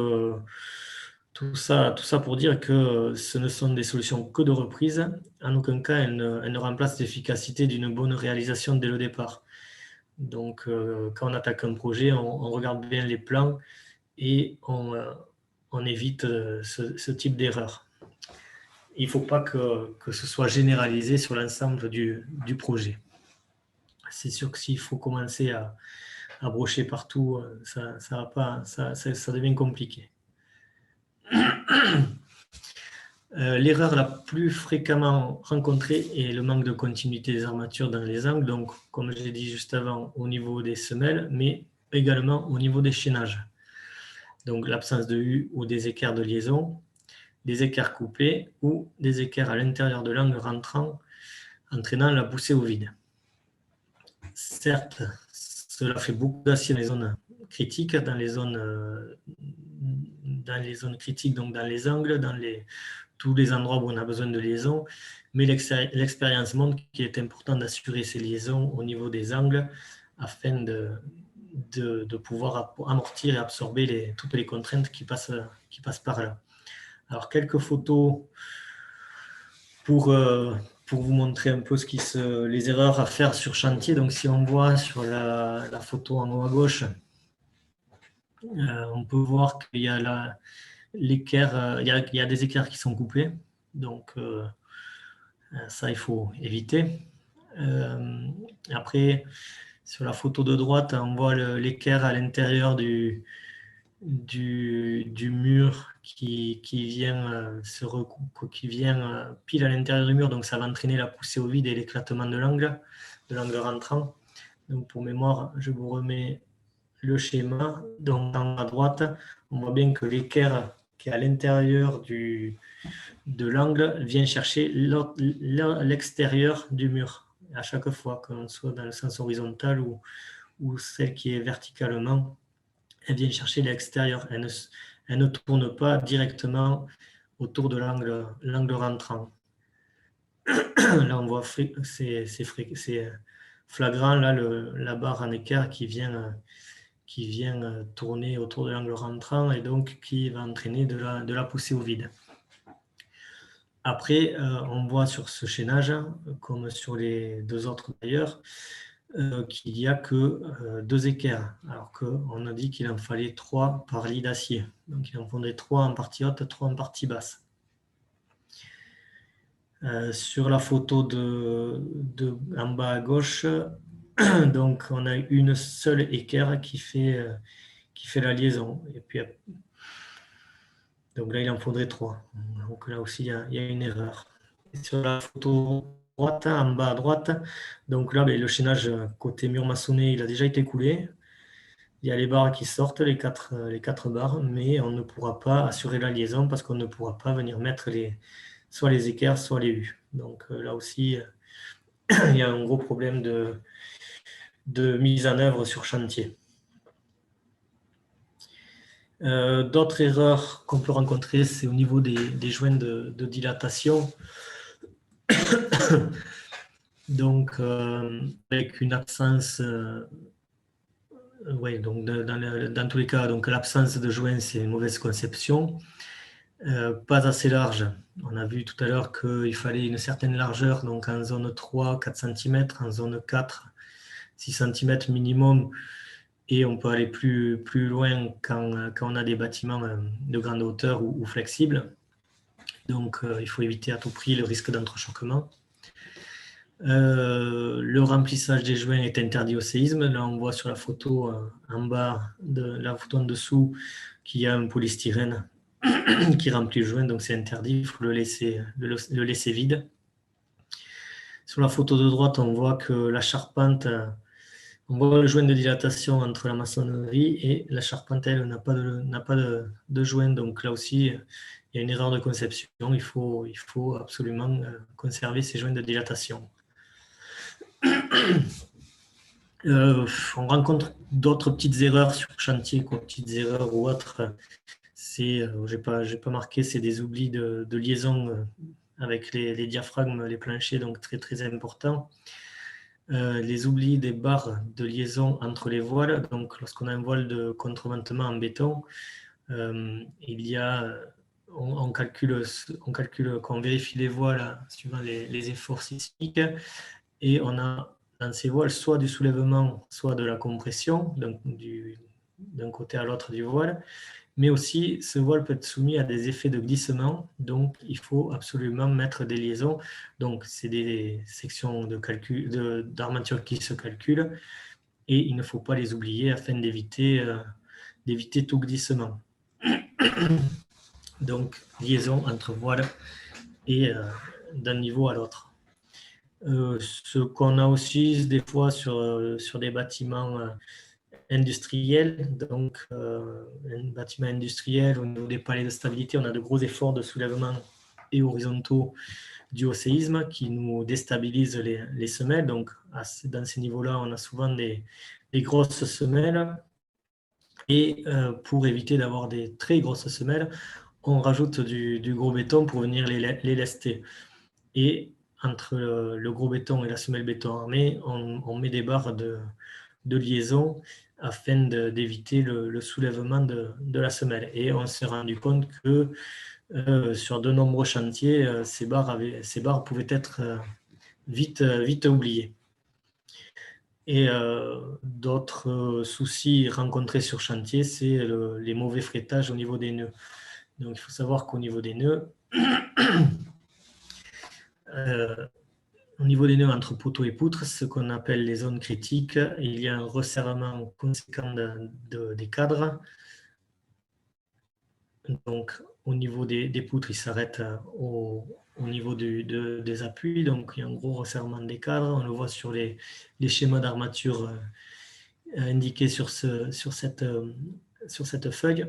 tout ça pour dire que ce ne sont des solutions que de reprise. En aucun cas, elles ne remplacent l'efficacité d'une bonne réalisation dès le départ. Donc, quand on attaque un projet, on regarde bien les plans et on évite ce type d'erreur. Il ne faut pas que ce soit généralisé sur l'ensemble du projet. C'est sûr que s'il faut commencer à brocher partout, ça devient compliqué. L'erreur la plus fréquemment rencontrée est le manque de continuité des armatures dans les angles, donc comme je l'ai dit juste avant, au niveau des semelles, mais également au niveau des chaînages. Donc l'absence de U ou des équerres de liaison, des équerres coupés ou des équerres à l'intérieur de l'angle rentrant, entraînant la poussée au vide. Certes, cela fait beaucoup d'acier dans les zones critiques, dans les zones critiques, donc dans les angles, dans tous les endroits où on a besoin de liaison, mais l'expérience montre qu'il est important d'assurer ces liaisons au niveau des angles afin de pouvoir amortir et absorber toutes les contraintes qui passent par là. Alors, quelques photos pour vous montrer un peu les erreurs à faire sur chantier. Donc, si on voit sur la photo en haut à gauche, on peut voir qu'il y a l'équerre, il y a des équerres qui sont coupés. Donc, ça, il faut éviter. Après, sur la photo de droite, on voit l'équerre à l'intérieur du mur qui vient pile à l'intérieur du mur, donc ça va entraîner la poussée au vide et l'éclatement de l'angle rentrant. Donc pour mémoire, je vous remets le schéma. Donc en haut à droite, on voit bien que l'équerre qui est à l'intérieur de l'angle vient chercher l'extérieur du mur à chaque fois, qu'on soit dans le sens horizontal ou celle qui est verticalement. Elle vient chercher l'extérieur. Elle ne tourne pas directement autour de l'angle rentrant. Là, on voit, c'est flagrant, là, la barre en équerre qui vient tourner autour de l'angle rentrant et donc qui va entraîner de la poussée au vide. Après, on voit sur ce chaînage, comme sur les deux autres d'ailleurs, qu'il n'y a que 2 équerres, alors qu'on a dit qu'il en fallait 3 par lit d'acier. Donc il en faudrait 3 en partie haute, 3 en partie basse. Sur la photo en bas à gauche, donc on a une seule équerre qui fait la liaison. Et puis, donc là, il en faudrait 3. Donc là aussi, il y a une erreur. Et sur la photo droite, en bas à droite, donc là, le chaînage côté mur maçonné, il a déjà été coulé. Il y a les barres qui sortent, les quatre barres, mais on ne pourra pas assurer la liaison parce qu'on ne pourra pas venir mettre soit les équerres, soit les U. Donc là aussi, il y a un gros problème de mise en œuvre sur chantier. D'autres erreurs qu'on peut rencontrer, c'est au niveau des joints de dilatation. Donc, avec une absence, donc dans tous les cas, donc l'absence de joints, c'est une mauvaise conception. Pas assez large. On a vu tout à l'heure qu'il fallait une certaine largeur, donc en zone 3, 4 cm, en zone 4, 6 cm minimum. Et on peut aller plus loin quand on a des bâtiments de grande hauteur ou flexibles. Donc, il faut éviter à tout prix le risque d'entrechoquement. Le remplissage des joints est interdit au séisme. Là, on voit sur la photo en bas, la photo en dessous, qu'il y a un polystyrène qui remplit le joint, donc c'est interdit, il faut le laisser vide. Sur la photo de droite, on voit que la charpente, on voit le joint de dilatation entre la maçonnerie et la charpente, elle n'a pas de joint, donc là aussi, y a une erreur de conception, il faut absolument conserver ces joints de dilatation. On rencontre d'autres petites erreurs sur chantier, quoi, petites erreurs ou autres. J'ai pas marqué, c'est des oublis de liaison avec les diaphragmes, les planchers, donc très très important. Les oublis des barres de liaison entre les voiles. Donc, lorsqu'on a un voile de contreventement en béton, on calcule, quand on vérifie les voiles suivant les efforts sismiques, et on a dans ces voiles soit du soulèvement, soit de la compression, donc d'un côté à l'autre du voile. Mais aussi, ce voile peut être soumis à des effets de glissement, donc il faut absolument mettre des liaisons. Donc, c'est des sections d'armature qui se calculent, et il ne faut pas les oublier afin d'éviter tout glissement. Donc, liaison entre voile et d'un niveau à l'autre. Ce qu'on a aussi des fois sur des bâtiments industriels, donc un bâtiment industriel, au niveau des palais de stabilité, on a de gros efforts de soulèvement et horizontaux dus au séisme qui nous déstabilisent les semelles. Donc, dans ces niveaux-là, on a souvent des grosses semelles. Et pour éviter d'avoir des très grosses semelles, on rajoute du gros béton pour venir les lester. Et entre le gros béton et la semelle béton armé, on met des barres de liaison afin d'éviter le soulèvement de la semelle. Et on s'est rendu compte que sur de nombreux chantiers, ces barres pouvaient être vite oubliées. Et d'autres soucis rencontrés sur chantier, c'est les mauvais frettages au niveau des nœuds. Donc il faut savoir qu'au niveau des nœuds, au niveau des nœuds entre poteaux et poutres, ce qu'on appelle les zones critiques, il y a un resserrement conséquent des cadres. Donc, au niveau des poutres, il s'arrête au niveau des appuis. Donc, il y a un gros resserrement des cadres. On le voit sur les schémas d'armature indiqués sur cette feuille.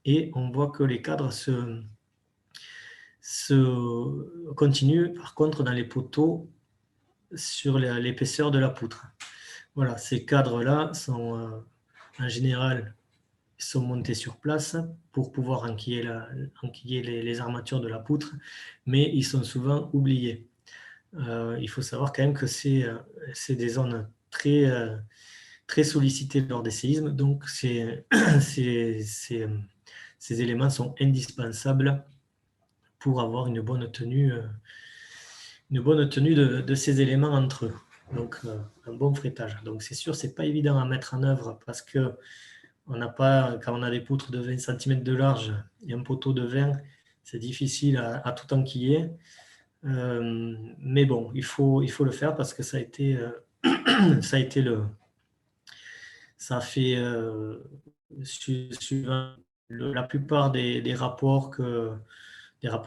Et on voit que les cadres se continuent, par contre, dans les poteaux sur l'épaisseur de la poutre. Voilà, ces cadres-là sont en général sont montés sur place pour pouvoir enquiller les armatures de la poutre, mais ils sont souvent oubliés. Il faut savoir quand même que c'est des zones très, très sollicitées lors des séismes, donc ces éléments sont indispensables pour avoir une bonne tenue de ces éléments entre eux. Donc, un bon frettage. Donc, c'est sûr, c'est pas évident à mettre en œuvre parce que on n'a pas, quand on a des poutres de 20 cm de large et un poteau de 20, c'est difficile à tout enquiller. Mais bon, il faut le faire parce que ça a fait suivant la plupart des rapports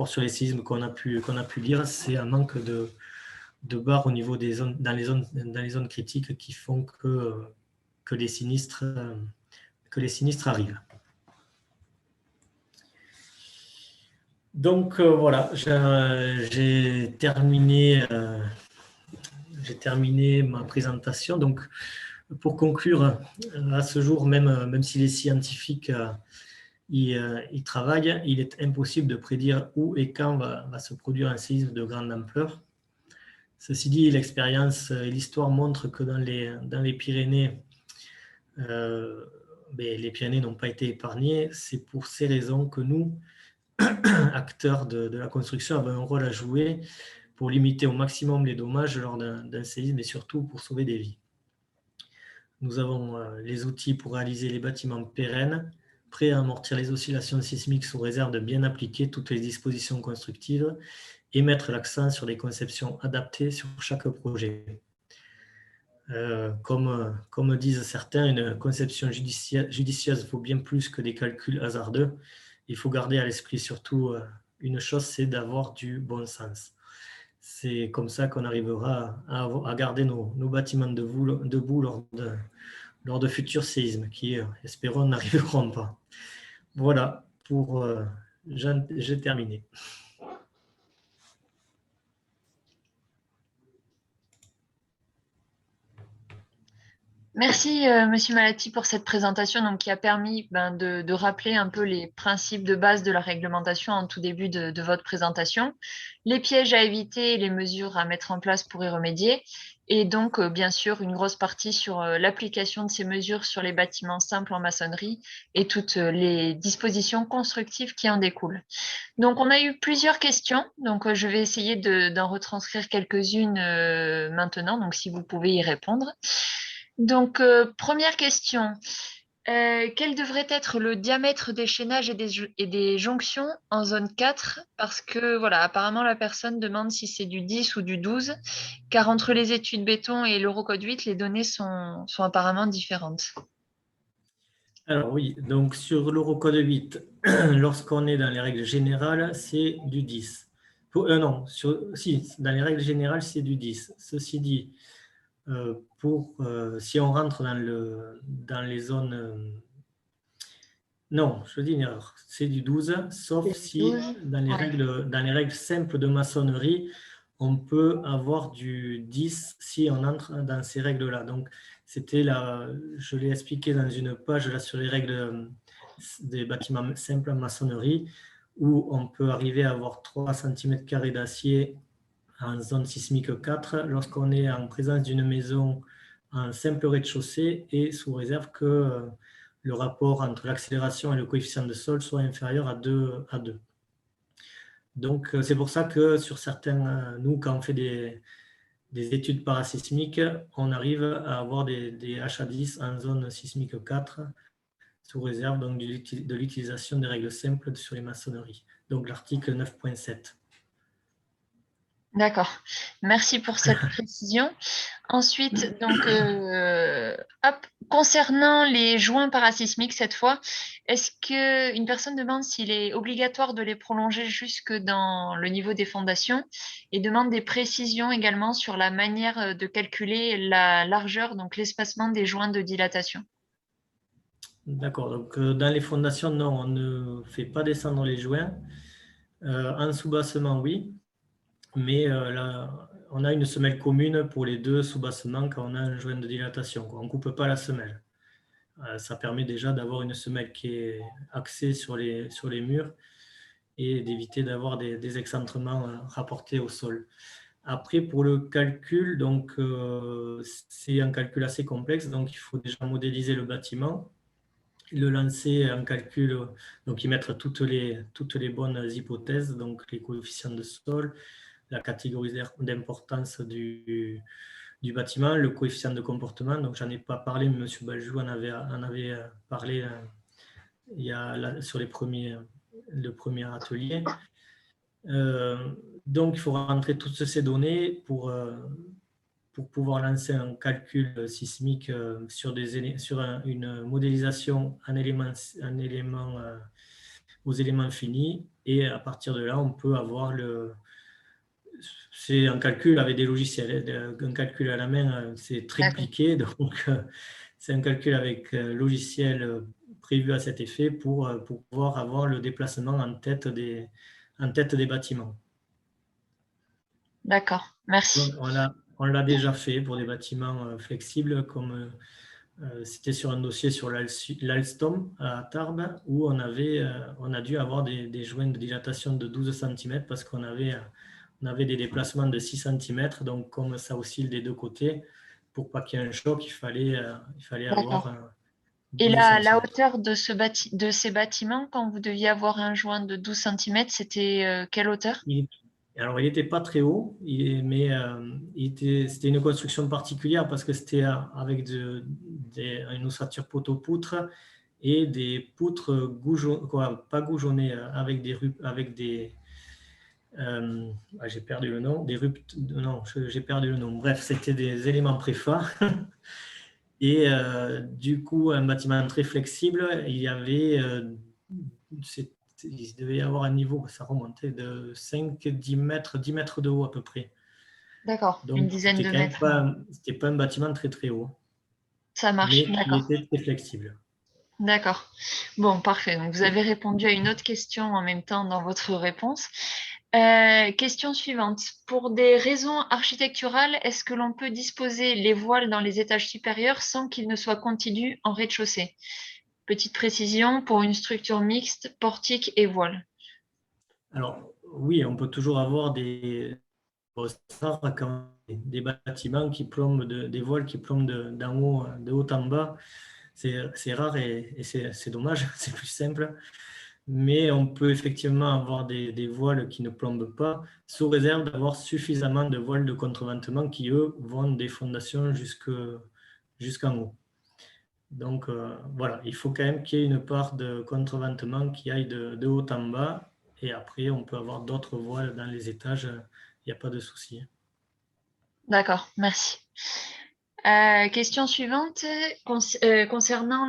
sur les séismes qu'on a pu lire, c'est un manque de barres au niveau des zones, dans les zones critiques qui font que les sinistres arrivent. Donc voilà, j'ai terminé ma présentation. Donc pour conclure, à ce jour, même si les scientifiques y travaillent, il est impossible de prédire où et quand va se produire un séisme de grande ampleur. Ceci dit, l'expérience et l'histoire montrent que dans les Pyrénées, les Pyrénées n'ont pas été épargnées. C'est pour ces raisons que nous, acteurs de la construction, avons un rôle à jouer pour limiter au maximum les dommages lors d'un séisme et surtout pour sauver des vies. Nous avons les outils pour réaliser les bâtiments pérennes, prêts à amortir les oscillations sismiques sous réserve de bien appliquer toutes les dispositions constructives et mettre l'accent sur des conceptions adaptées sur chaque projet. Comme disent certains, une conception judicieuse vaut bien plus que des calculs hasardeux. Il faut garder à l'esprit surtout une chose, c'est d'avoir du bon sens. C'est comme ça qu'on arrivera à garder nos bâtiments debout lors de futurs séismes qui, espérons, n'arriveront pas. Voilà pour j'ai terminé. Merci, Monsieur Malati, pour cette présentation donc, qui a permis de rappeler un peu les principes de base de la réglementation en tout début de votre présentation, les pièges à éviter et les mesures à mettre en place pour y remédier, et donc, bien sûr, une grosse partie sur l'application de ces mesures sur les bâtiments simples en maçonnerie et toutes les dispositions constructives qui en découlent. Donc, on a eu plusieurs questions, donc je vais essayer d'en retranscrire quelques-unes maintenant, donc si vous pouvez y répondre. Donc, première question. Quel devrait être le diamètre des chaînages et des jonctions en zone 4? Parce que, voilà, apparemment, la personne demande si c'est du 10 ou du 12, car entre les études béton et l'Eurocode 8, les données sont apparemment différentes. Alors oui, donc sur l'Eurocode 8, lorsqu'on est dans les règles générales, c'est du 10. Non, si, dans les règles générales, c'est du 10. Ceci dit, si on rentre dans les zones... non, je dis une erreur, c'est du 12, sauf si 12. dans les règles simples de maçonnerie, on peut avoir du 10 si on entre dans ces règles-là. Donc, je l'ai expliqué dans une page là, sur les règles des bâtiments simples en maçonnerie, où on peut arriver à avoir 3 cm² d'acier en zone sismique 4 lorsqu'on est en présence d'une maison en simple rez-de-chaussée et sous réserve que le rapport entre l'accélération et le coefficient de sol soit inférieur à 2. Donc, c'est pour ça que sur certains, nous, quand on fait des études parasismiques, on arrive à avoir des HA10 en zone sismique 4, sous réserve donc, de l'utilisation des règles simples sur les maçonneries. Donc, l'article 9.7. D'accord. Merci pour cette précision. Ensuite, donc, concernant les joints parasismiques cette fois, est-ce qu'une personne demande s'il est obligatoire de les prolonger jusque dans le niveau des fondations et demande des précisions également sur la manière de calculer la largeur, donc l'espacement des joints de dilatation? D'accord. Donc, dans les fondations, non, on ne fait pas descendre les joints. En soubassement, oui. Mais là, on a une semelle commune pour les deux soubassements quand on a un joint de dilatation. On ne coupe pas la semelle. Ça permet déjà d'avoir une semelle qui est axée sur les murs et d'éviter d'avoir des excentrements rapportés au sol. Après, pour le calcul, donc c'est un calcul assez complexe. Donc, il faut déjà modéliser le bâtiment, le lancer en calcul, donc y mettre toutes les bonnes hypothèses, donc les coefficients de sol, la catégorie d'importance du bâtiment, le coefficient de comportement. Donc, j'en ai pas parlé, mais M. Baljou en avait parlé sur le premier atelier. Donc, il faut rentrer toutes ces données pour pouvoir lancer un calcul sismique sur une modélisation aux éléments finis. Et à partir de là, on peut avoir c'est un calcul avec des logiciels. Un calcul à la main, c'est très compliqué. Donc, c'est un calcul avec logiciel prévu à cet effet pour pouvoir avoir le déplacement en tête des bâtiments. D'accord, merci. On l'a déjà fait pour des bâtiments flexibles, comme c'était sur un dossier sur l'Alstom à Tarbes, où on a dû avoir des joints de dilatation de 12 cm parce qu'on avait des déplacements de 6 cm. Donc, comme ça oscille des deux côtés, pour pas qu'il y ait un choc, il fallait avoir Et 12 la cm. hauteur de ces bâtiments, quand vous deviez avoir un joint de 12 cm, c'était quelle hauteur? Alors, il n'était pas très haut, mais c'était une construction particulière parce que c'était avec une ossature poteau-poutre et des poutres pas goujonnées, avec des j'ai perdu le nom, non, j'ai perdu le nom. Bref, c'était des éléments préfa. Et du coup, un bâtiment très flexible, il devait y avoir un niveau, ça remontait de 5-10 mètres, 10 mètres de haut à peu près. D'accord, une Donc, dizaine c'était de quand mètres. même c'était pas un bâtiment très très haut, Ça marche, mais qui d'accord. était très flexible. D'accord. Bon, parfait. Donc, vous avez répondu à une autre question en même temps dans votre réponse. Question suivante. Pour des raisons architecturales, est-ce que l'on peut disposer les voiles dans les étages supérieurs sans qu'ils ne soient contigus en rez-de-chaussée? Petite précision, pour une structure mixte, portique et voile. Alors, oui, on peut toujours avoir des des bâtiments qui plombent, des voiles qui plombent d'en haut, de haut en bas. C'est rare et c'est dommage, c'est plus simple. Mais on peut effectivement avoir des voiles qui ne plombent pas, sous réserve d'avoir suffisamment de voiles de contreventement qui, eux, vont des fondations jusqu'en haut. Donc voilà, il faut quand même qu'il y ait une part de contreventement qui aille de haut en bas. Et après, on peut avoir d'autres voiles dans les étages, il n'y a pas de souci. D'accord, merci. Question suivante, concernant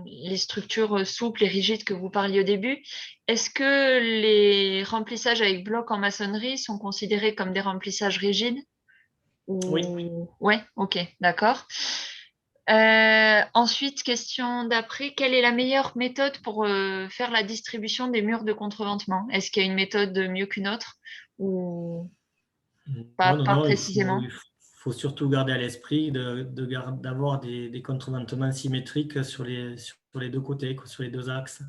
les structures souples et rigides que vous parliez au début, est-ce que les remplissages avec blocs en maçonnerie sont considérés comme des remplissages rigides? Oui, Ou... Ouais, ok, d'accord. Ensuite, question d'après, quelle est la meilleure méthode pour faire la distribution des murs de contreventement? Est-ce qu'il y a une méthode mieux qu'une autre ou non, non, pas non, précisément? faut surtout garder à l'esprit d'avoir des contreventements symétriques sur les deux côtés, sur les deux axes.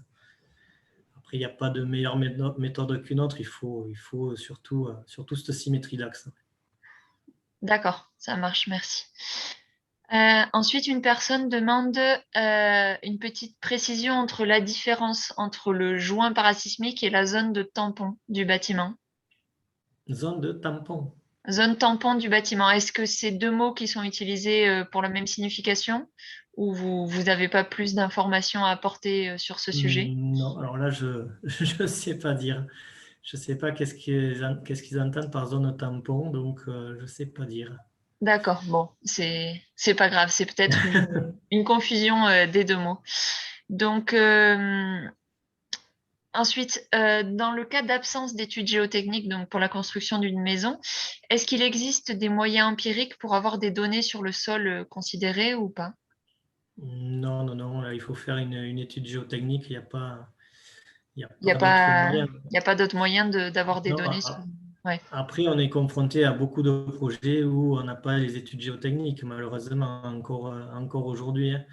Après, il n'y a pas de meilleure méthode qu'une autre, il faut surtout cette symétrie d'axe. D'accord, ça marche, merci. Ensuite, une personne demande une petite précision entre la différence entre le joint parasismique et la zone de tampon du bâtiment. Zone de tampon. Zone tampon du bâtiment, est-ce que c'est deux mots qui sont utilisés pour la même signification ou vous n'avez pas plus d'informations à apporter sur ce sujet? Non, alors là, je ne sais pas dire. Je ne sais pas qu'est-ce qu'ils entendent par zone tampon, donc je ne sais pas dire. D'accord, bon, c'est pas grave, c'est peut-être une confusion des deux mots. Donc, ensuite, dans le cas d'absence d'études géotechniques, donc pour la construction d'une maison, est-ce qu'il existe des moyens empiriques pour avoir des données sur le sol considéré ou pas? Non, non, non, là, il faut faire une étude géotechnique, il y a Il n'y a pas d'autre pas, moyen. il y a pas d'autre moyen d'avoir des Non, données sur... Ouais, après, on est confronté à beaucoup de projets où on n'a pas les études géotechniques, malheureusement, encore aujourd'hui, hein.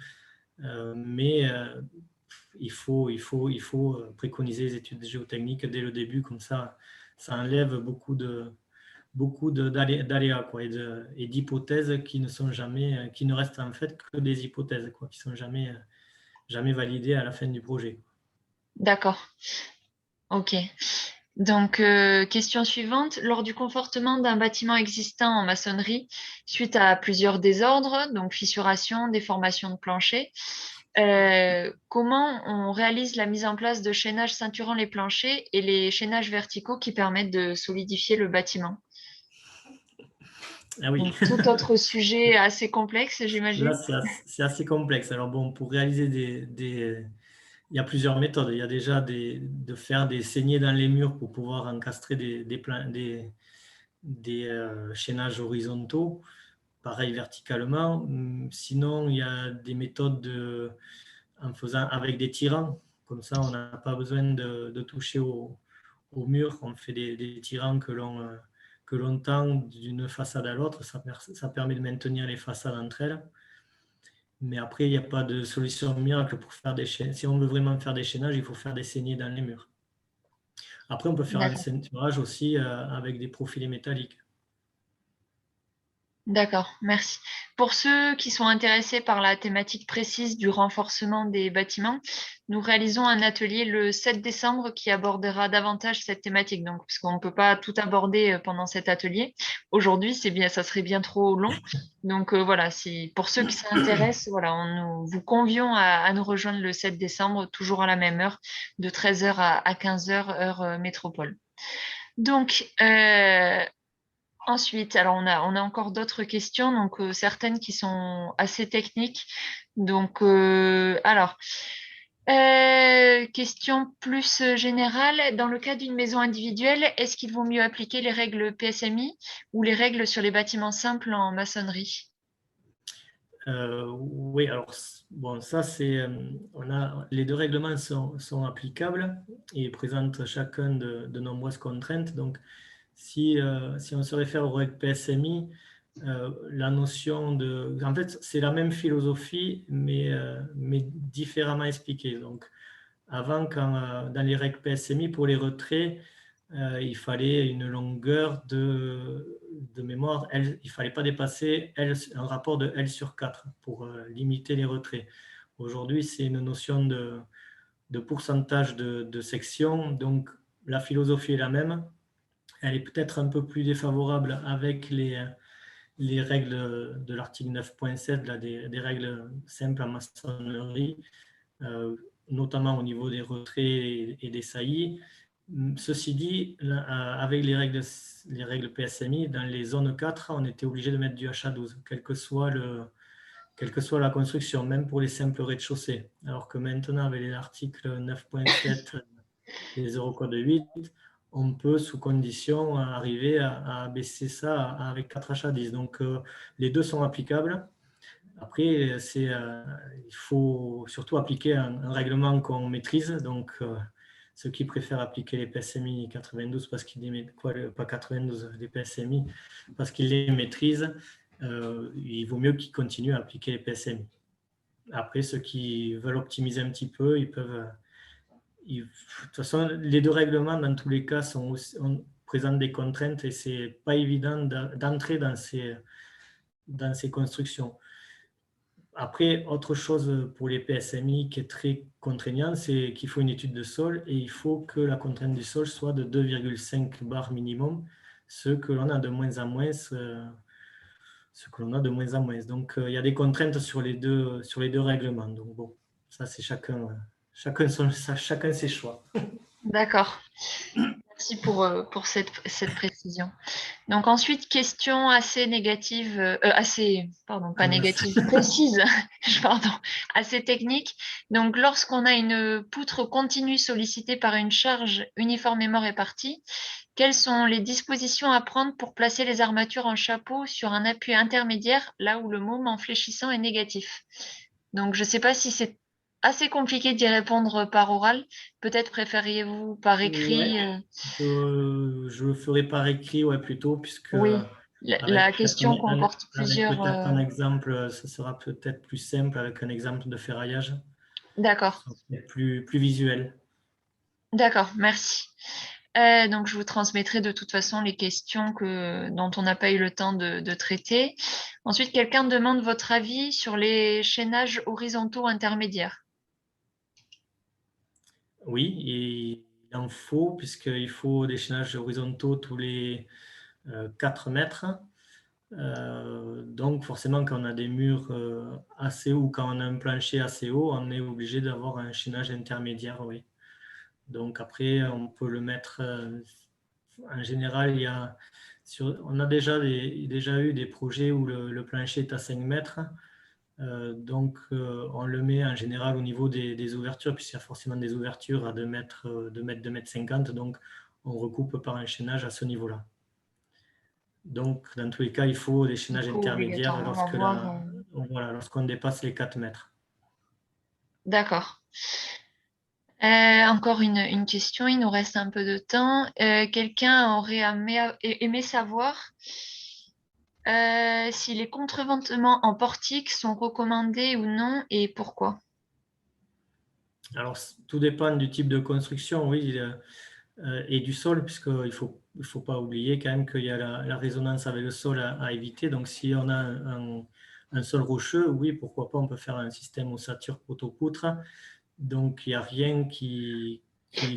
Mais il faut préconiser les études géotechniques dès le début, comme ça enlève d'aléas, quoi, et d'hypothèses qui ne restent en fait que des hypothèses, quoi, qui sont jamais validées à la fin du projet. d'accord, ok. Donc, question suivante. Lors du confortement d'un bâtiment existant en maçonnerie, suite à plusieurs désordres, donc fissuration, déformation de plancher, comment on réalise la mise en place de chaînages ceinturant les planchers et les chaînages verticaux qui permettent de solidifier le bâtiment? Ah oui, Donc, tout autre sujet assez complexe, là j'imagine. c'est assez complexe. Alors bon, pour réaliser il y a plusieurs méthodes. Il y a déjà de faire des saignées dans les murs pour pouvoir encastrer des chaînages horizontaux, pareil verticalement. Sinon, il y a des méthodes en faisant avec des tirants. Comme ça, on n'a pas besoin de toucher au mur. On fait des tirants que l'on tend d'une façade à l'autre. Ça permet de maintenir les façades entre elles. Mais après, il n'y a pas de solution miracle pour faire des chaînes. Si on veut vraiment faire des chaînages, il faut faire des saignées dans les murs. Après, on peut faire un D'accord. ceinturage aussi avec des profilés métalliques. D'accord, merci. Pour ceux qui sont intéressés par la thématique précise du renforcement des bâtiments, nous réalisons un atelier le 7 décembre qui abordera davantage cette thématique. Donc, parce qu'on ne peut pas tout aborder pendant cet atelier. Aujourd'hui, ça serait bien trop long. Donc voilà, pour ceux qui s'intéressent, voilà, vous convions à nous rejoindre le 7 décembre, toujours à la même heure, de 13 h à 15 h heure métropole. Donc, ensuite, alors on a encore d'autres questions, donc certaines qui sont assez techniques. Donc, question plus générale. Dans le cas d'une maison individuelle, est-ce qu'il vaut mieux appliquer les règles PSMI ou les règles sur les bâtiments simples en maçonnerie? Oui, alors bon, ça, c'est, les deux règlements sont applicables et présentent chacun de nombreuses contraintes. Donc, si on se réfère au règle PSMI, la notion de... En fait, c'est la même philosophie, mais différemment expliquée. Donc, avant, dans les règles PSMI, pour les retraits, il fallait une longueur de mémoire. Il ne fallait pas dépasser un rapport de L sur 4 pour limiter les retraits. Aujourd'hui, c'est une notion de pourcentage de section. Donc, la philosophie est la même. Elle est peut-être un peu plus défavorable avec les règles de l'article 9.7, des règles simples en maçonnerie, notamment au niveau des retraits et des saillies. Ceci dit, avec les règles PSMI, dans les zones 4, on était obligé de mettre du HA12, quelle que soit la construction, même pour les simples rez-de-chaussée. Alors que maintenant, avec l'article 9.7 des Eurocode 8, on peut, sous condition, arriver à baisser ça avec 4 HA10. Donc, les deux sont applicables. Après, il faut surtout appliquer un règlement qu'on maîtrise. Donc, ceux qui préfèrent appliquer les PSMI 92 parce qu'ils les pas 92, les PSMI parce qu'ils les maîtrisent, il vaut mieux qu'ils continuent à appliquer les PSMI. Après, ceux qui veulent optimiser un petit peu, ils peuvent. De toute façon, les deux règlements, dans tous les cas, présentent des contraintes et c'est pas évident d'entrer dans ces constructions. Après, autre chose pour les PSMI qui est très contraignant, c'est qu'il faut une étude de sol et il faut que la contrainte du sol soit de 2,5 bars minimum, ce que l'on a de moins en moins. Donc, il y a des contraintes sur les deux règlements. Donc, bon, ça, c'est chacun ses choix. D'accord. Merci pour cette précision. Donc ensuite, question assez négative, pas négative, précise, pardon, assez technique. Donc lorsqu'on a une poutre continue sollicitée par une charge uniformément répartie, quelles sont les dispositions à prendre pour placer les armatures en chapeau sur un appui intermédiaire, là où le môme en fléchissant est négatif? Donc je ne sais pas si c'est assez compliqué d'y répondre par oral. Peut-être préfériez-vous par écrit Ouais, je le ferai par écrit, ouais, plutôt, puisque Oui, la avec question comporte plusieurs. peut-être un exemple, ce sera peut-être plus simple avec un exemple de ferraillage. D'accord, Plus visuel. d'accord, merci. Donc, je vous transmettrai de toute façon les questions dont on n'a pas eu le temps de traiter. Ensuite, quelqu'un demande votre avis sur les chaînages horizontaux intermédiaires. Oui, il en faut, puisqu'il faut des chaînages horizontaux tous les 4 mètres. Donc, forcément, quand on a des murs assez hauts, quand on a un plancher assez haut, on est obligé d'avoir un chaînage intermédiaire, oui. Donc, après, on peut le mettre. En général, on a déjà eu des projets où le plancher est à 5 mètres. Donc, on le met en général au niveau des ouvertures, puisqu'il y a forcément des ouvertures à 2 mètres, 2 mètres 50. Donc, on recoupe par un chaînage à ce niveau-là. Donc, dans tous les cas, il faut des chaînages intermédiaires lorsqu'on dépasse les 4 mètres. D'accord. Encore une question, il nous reste un peu de temps. Quelqu'un aurait aimé savoir si les contreventements en portique sont recommandés ou non et pourquoi. Alors, tout dépend du type de construction, oui, et du sol, puisqu'il ne faut pas oublier quand même qu'il y a la résonance avec le sol à éviter. Donc, si on a un sol rocheux, oui, pourquoi pas, on peut faire un système ossature poteau-poutre. Donc, il n'y a rien qui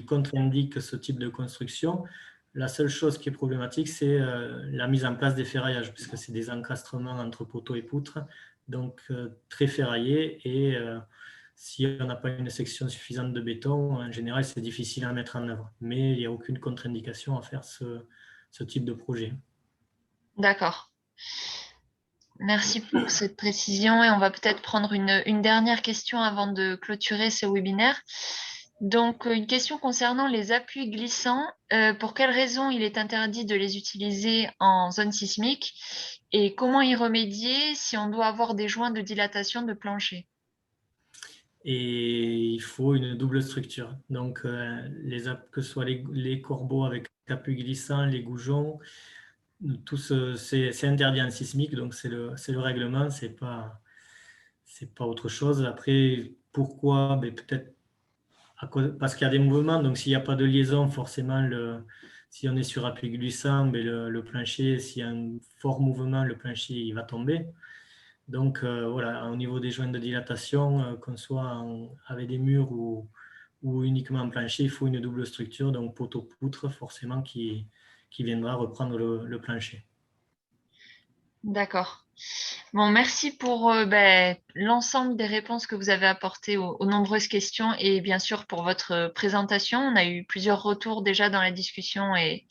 contre-indique ce type de construction. La seule chose qui est problématique, c'est la mise en place des ferraillages, puisque c'est des encastrements entre poteaux et poutres, donc très ferraillés. Et si on n'a pas une section suffisante de béton, en général, c'est difficile à mettre en œuvre. Mais il n'y a aucune contre-indication à faire ce type de projet. D'accord. Merci pour cette précision et on va peut-être prendre une dernière question avant de clôturer ce webinaire. Donc, une question concernant les appuis glissants. Pour quelles raisons il est interdit de les utiliser en zone sismique et comment y remédier si on doit avoir des joints de dilatation de plancher? et il faut une double structure. Donc, que ce soit les corbeaux avec appui glissant, les goujons, tout c'est interdit en sismique, donc c'est le règlement, c'est pas autre chose. Après, pourquoi? Ben, peut-être parce qu'il y a des mouvements, donc s'il n'y a pas de liaison, forcément, si on est sur appui glissant, ben, le plancher, s'il y a un fort mouvement, le plancher il va tomber. Donc voilà, au niveau des joints de dilatation, qu'on soit avec des murs ou uniquement en plancher, il faut une double structure, donc poteau-poutre forcément qui viendra reprendre le plancher. D'accord. Bon, merci pour l'ensemble des réponses que vous avez apportées aux nombreuses questions et bien sûr pour votre présentation. On a eu plusieurs retours déjà dans la discussion et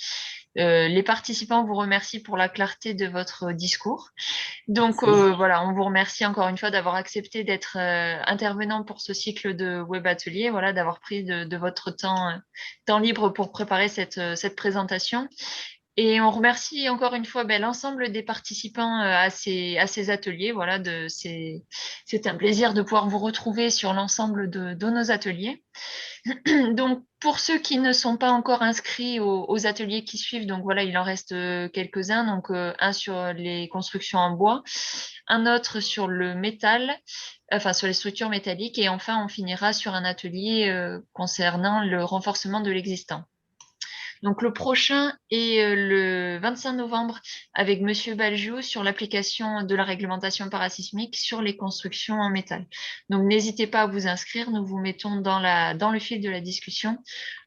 les participants vous remercient pour la clarté de votre discours. Donc voilà, on vous remercie encore une fois d'avoir accepté d'être intervenant pour ce cycle de web atelier, voilà, d'avoir pris de votre temps libre pour préparer cette présentation. Et on remercie encore une fois l'ensemble des participants à ces ateliers. Voilà, c'est un plaisir de pouvoir vous retrouver sur l'ensemble de nos ateliers. Donc, pour ceux qui ne sont pas encore inscrits aux ateliers qui suivent, donc voilà, il en reste quelques-uns. Donc, un sur les constructions en bois, un autre sur le métal, enfin sur les structures métalliques, et enfin, on finira sur un atelier concernant le renforcement de l'existant. Donc, le prochain est le 25 novembre avec Monsieur Baljoux sur l'application de la réglementation parasismique sur les constructions en métal. Donc, n'hésitez pas à vous inscrire. Nous vous mettons dans le fil de la discussion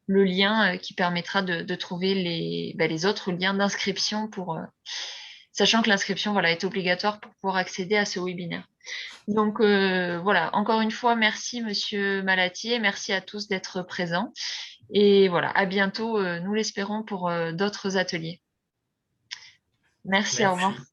le lien qui permettra de trouver les autres liens d'inscription sachant que l'inscription voilà, est obligatoire pour pouvoir accéder à ce webinaire. Donc voilà, encore une fois, merci Monsieur Malatier, merci à tous d'être présents. Et voilà, à bientôt, nous l'espérons, pour d'autres ateliers. Merci, au revoir. Merci.